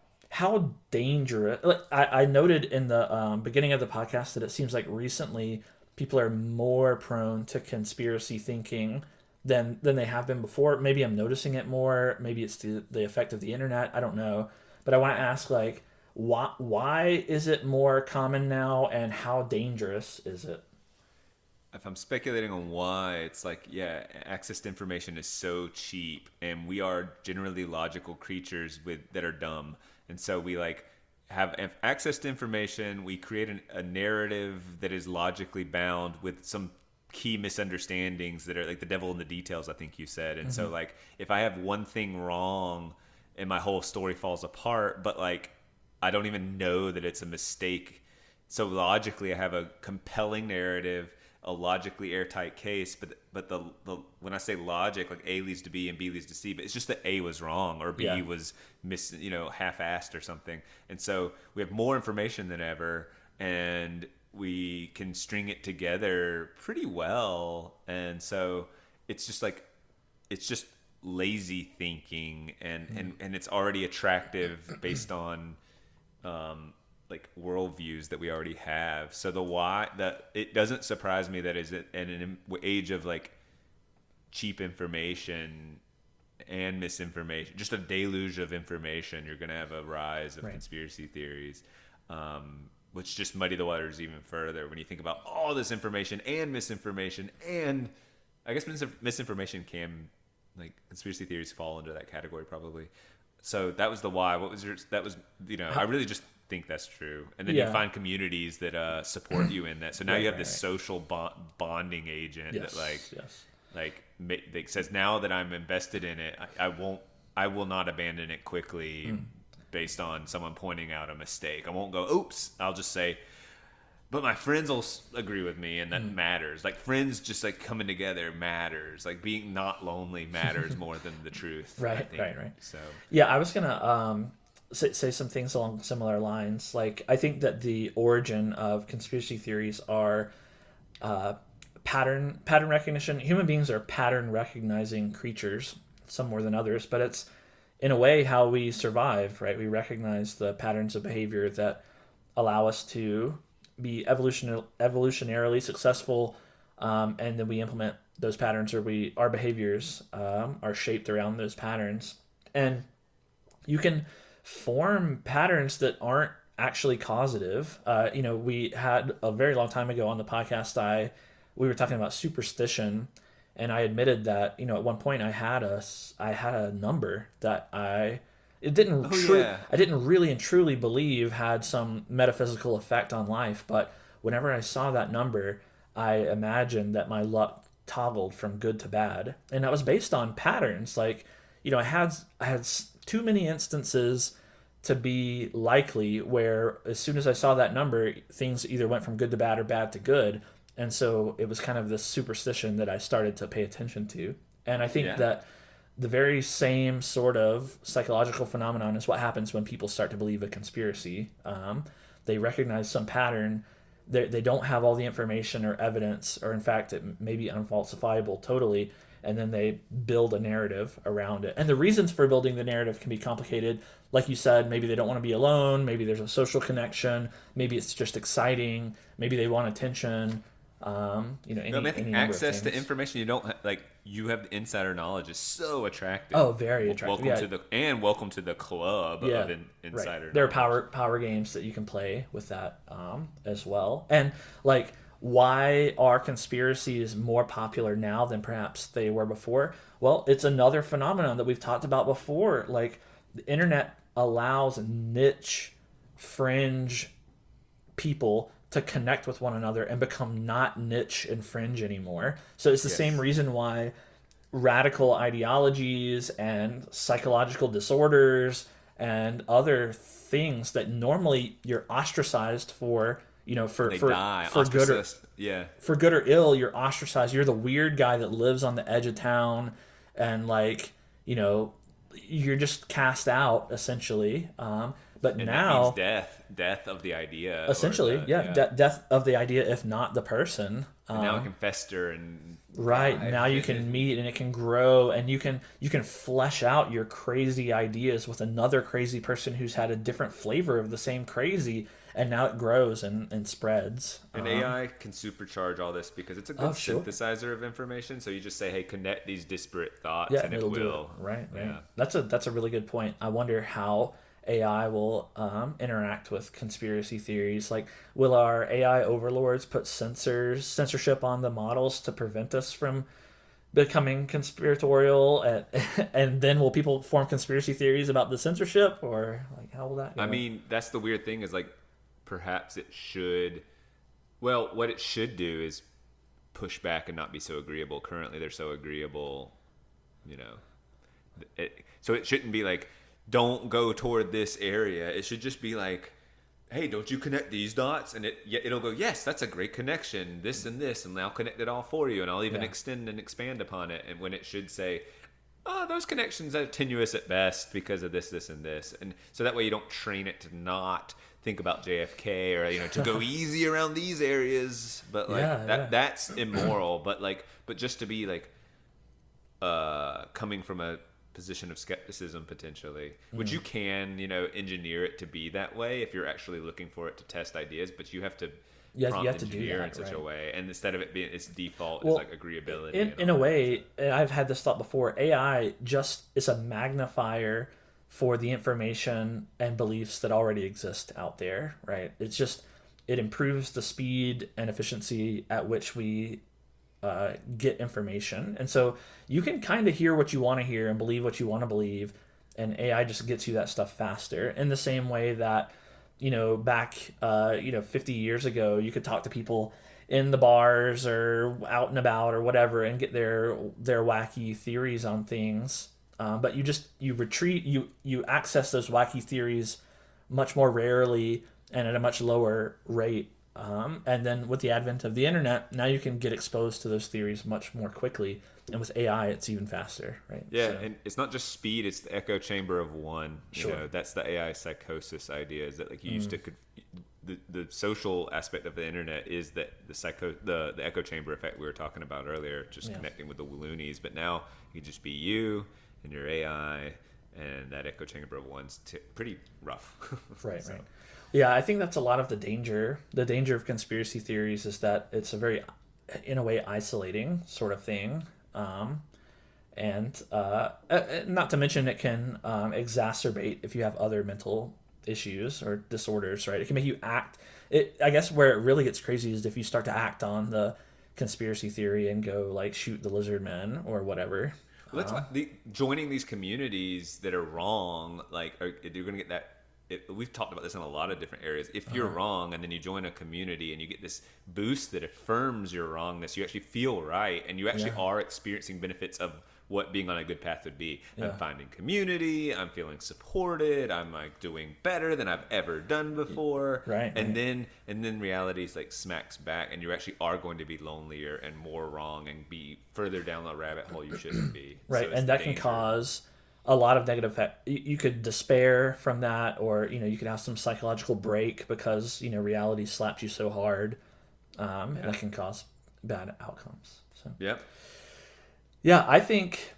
dangerous, like I noted in the beginning of the podcast that it seems like recently people are more prone to conspiracy thinking than they have been before. Maybe I'm noticing it more. Maybe it's the effect of the internet. I don't know. But I want to ask, like, why is it more common now, and how dangerous is it? If I'm speculating on why, it's like, access to information is so cheap, and we are generally logical creatures that are dumb. And so we like have access to information. We create a narrative that is logically bound with some key misunderstandings that are like the devil in the details, I think you said. And so like, if I have one thing wrong and my whole story falls apart, but like, I don't even know that it's a mistake. So logically, I have a compelling narrative, a logically airtight case, but the when I say logic, like A leads to B and B leads to C, but it's just that A was wrong or B was half-assed or something. And so we have more information than ever, and we can string it together pretty well. And so it's just lazy thinking, and it's already attractive based on like worldviews that we already have. So it doesn't surprise me that is in an age of like cheap information and misinformation, just a deluge of information, you're going to have a rise of conspiracy theories, which just muddy the waters even further when you think about all this information and misinformation. And I guess misinformation can, like, conspiracy theories fall into that category probably. So that was the why. What was I really just think that's true. And then you find communities that support you in that. So now you have this social bonding agent that says, now that I'm invested in it, I will not abandon it quickly based on someone pointing out a mistake. I won't go, oops. I'll just say, but my friends will agree with me, and that matters. Like friends just like coming together matters. Like being not lonely matters more than the truth. Right. So Yeah, I was gonna say some things along similar lines. Like I think that the origin of conspiracy theories are pattern recognition. Human beings are pattern recognizing creatures, some more than others, but it's in a way how we survive, right? We recognize the patterns of behavior that allow us to be evolutionarily successful, and then we implement those patterns, or our behaviors are shaped around those patterns. And you can form patterns that aren't actually causative. We had a very long time ago on the podcast, we were talking about superstition, and I admitted that at one point I had a number that I didn't really and truly believe had some metaphysical effect on life, but whenever I saw that number, I imagined that my luck toggled from good to bad, and that was based on patterns. Like, I had too many instances to be likely where as soon as I saw that number, things either went from good to bad or bad to good. And so it was kind of this superstition that I started to pay attention to. And I think that the very same sort of psychological phenomenon is what happens when people start to believe a conspiracy. They recognize some pattern. They don't have all the information or evidence, or in fact, it may be unfalsifiable totally, and then they build a narrative around it. And the reasons for building the narrative can be complicated. Like you said, maybe they don't want to be alone. Maybe there's a social connection. Maybe it's just exciting. Maybe they want attention. I think access to information you don't like, you have the insider knowledge is so attractive. Oh, very attractive. Welcome to the club of insider. Right. There are power games that you can play with that as well. And like, why are conspiracies more popular now than perhaps they were before? Well, it's another phenomenon that we've talked about before. Like, the internet allows niche, fringe people to connect with one another and become not niche and fringe anymore. So it's the same reason why radical ideologies and psychological disorders and other things that normally you're ostracized for, for good or ill, you're ostracized. You're the weird guy that lives on the edge of town, and you're just cast out essentially. But and now that means death of the idea. Essentially, death of the idea, if not the person. And now it can fester and now you can meet, and it can grow, and you can flesh out your crazy ideas with another crazy person who's had a different flavor of the same crazy, and now it grows and spreads. And AI can supercharge all this because it's a good synthesizer of information. So you just say, hey, connect these disparate thoughts, and it will. Do it. Right. Yeah. That's a really good point. I wonder how AI will interact with conspiracy theories. Like, will our AI overlords put censorship on the models to prevent us from becoming conspiratorial, and then will people form conspiracy theories about the censorship, or like how will that go? I mean, that's the weird thing, is like, perhaps it should, well, what it should do is push back and not be so agreeable. Currently they're so agreeable, so it shouldn't be like, don't go toward this area. It should just be like, hey, don't you connect these dots? And it'll go, yes, that's a great connection, this and this, and I'll connect it all for you, and I'll even extend and expand upon it. And when it should say, oh, those connections are tenuous at best because of this, this, and this. And so that way you don't train it to not think about JFK, or to go easy around these areas. But that's immoral. But just to be like coming from a position of skepticism potentially, which you can engineer it to be that way if you're actually looking for it to test ideas, but you have to prompt engineer in such a way, and instead of it being its default is like agreeability. In a way, and I've had this thought before, AI just is a magnifier for the information and beliefs that already exist out there, right? It improves the speed and efficiency at which we get information. And so you can kind of hear what you want to hear and believe what you want to believe, and AI just gets you that stuff faster. In the same way that, back 50 years ago, you could talk to people in the bars or out and about or whatever and get their wacky theories on things. But you access those wacky theories much more rarely and at a much lower rate And then with the advent of the internet, now you can get exposed to those theories much more quickly. And with AI, it's even faster, right? Yeah, So, and it's not just speed; it's the echo chamber of one. Sure. You know, that's the AI psychosis idea. Is that like you used to the social aspect of the internet is that the echo chamber effect we were talking about earlier, just connecting with the loonies. But now you can just be you and your AI, and that echo chamber of one's pretty rough. right, So, right. Yeah, I think that's a lot of the danger. The danger of conspiracy theories is that it's a very, in a way, isolating sort of thing. And not to mention it can exacerbate if you have other mental issues or disorders, right? It can make you act. I guess where it really gets crazy is if you start to act on the conspiracy theory and go like shoot the lizard men or whatever. well, that's why joining these communities that are wrong, you're going to get that. We've talked about this in a lot of different areas. If you're wrong and then you join a community and you get this boost that affirms your wrongness, you actually feel right and you actually are experiencing benefits of what being on a good path would be. I'm finding community, I'm feeling supported, I'm like doing better than I've ever done before. Right. And then reality is like smacks back and you actually are going to be lonelier and more wrong and be further down the rabbit hole you shouldn't be. Right, So it's and that danger. can cause a lot of negative effect. You could despair from that, or you could have some psychological break because reality slaps you so hard, and that can cause bad outcomes. So Yep. yeah, I think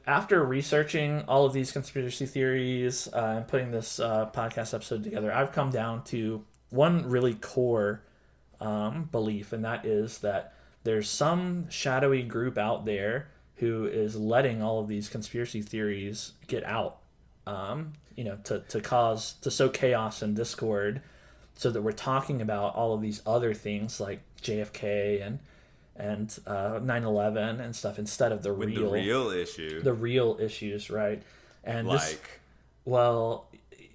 after researching all of these conspiracy theories and putting this podcast episode together, I've come down to one really core belief, and that is that there's some shadowy group out there who is letting all of these conspiracy theories get out, to sow chaos and discord, so that we're talking about all of these other things like JFK and 9/11 and stuff instead of the real issues, right? And well,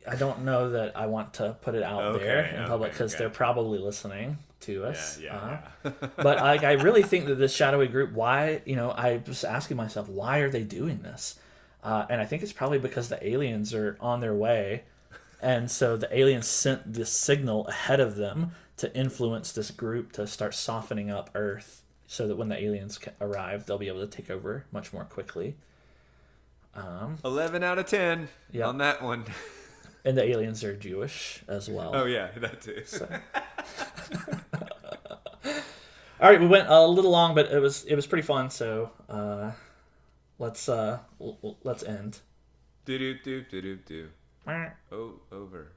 I don't know that I want to put it out there in public because they're probably listening to us. But I really think that this shadowy group, why, I was asking myself, why are they doing this? And I think it's probably because the aliens are on their way. And so the aliens sent this signal ahead of them to influence this group to start softening up Earth so that when the aliens arrive, they'll be able to take over much more quickly. 11 out of 10 on that one. And the aliens are Jewish as well. Oh yeah, that too. So. All right, we went a little long, but it was pretty fun. So let's end. Do. Oh, over.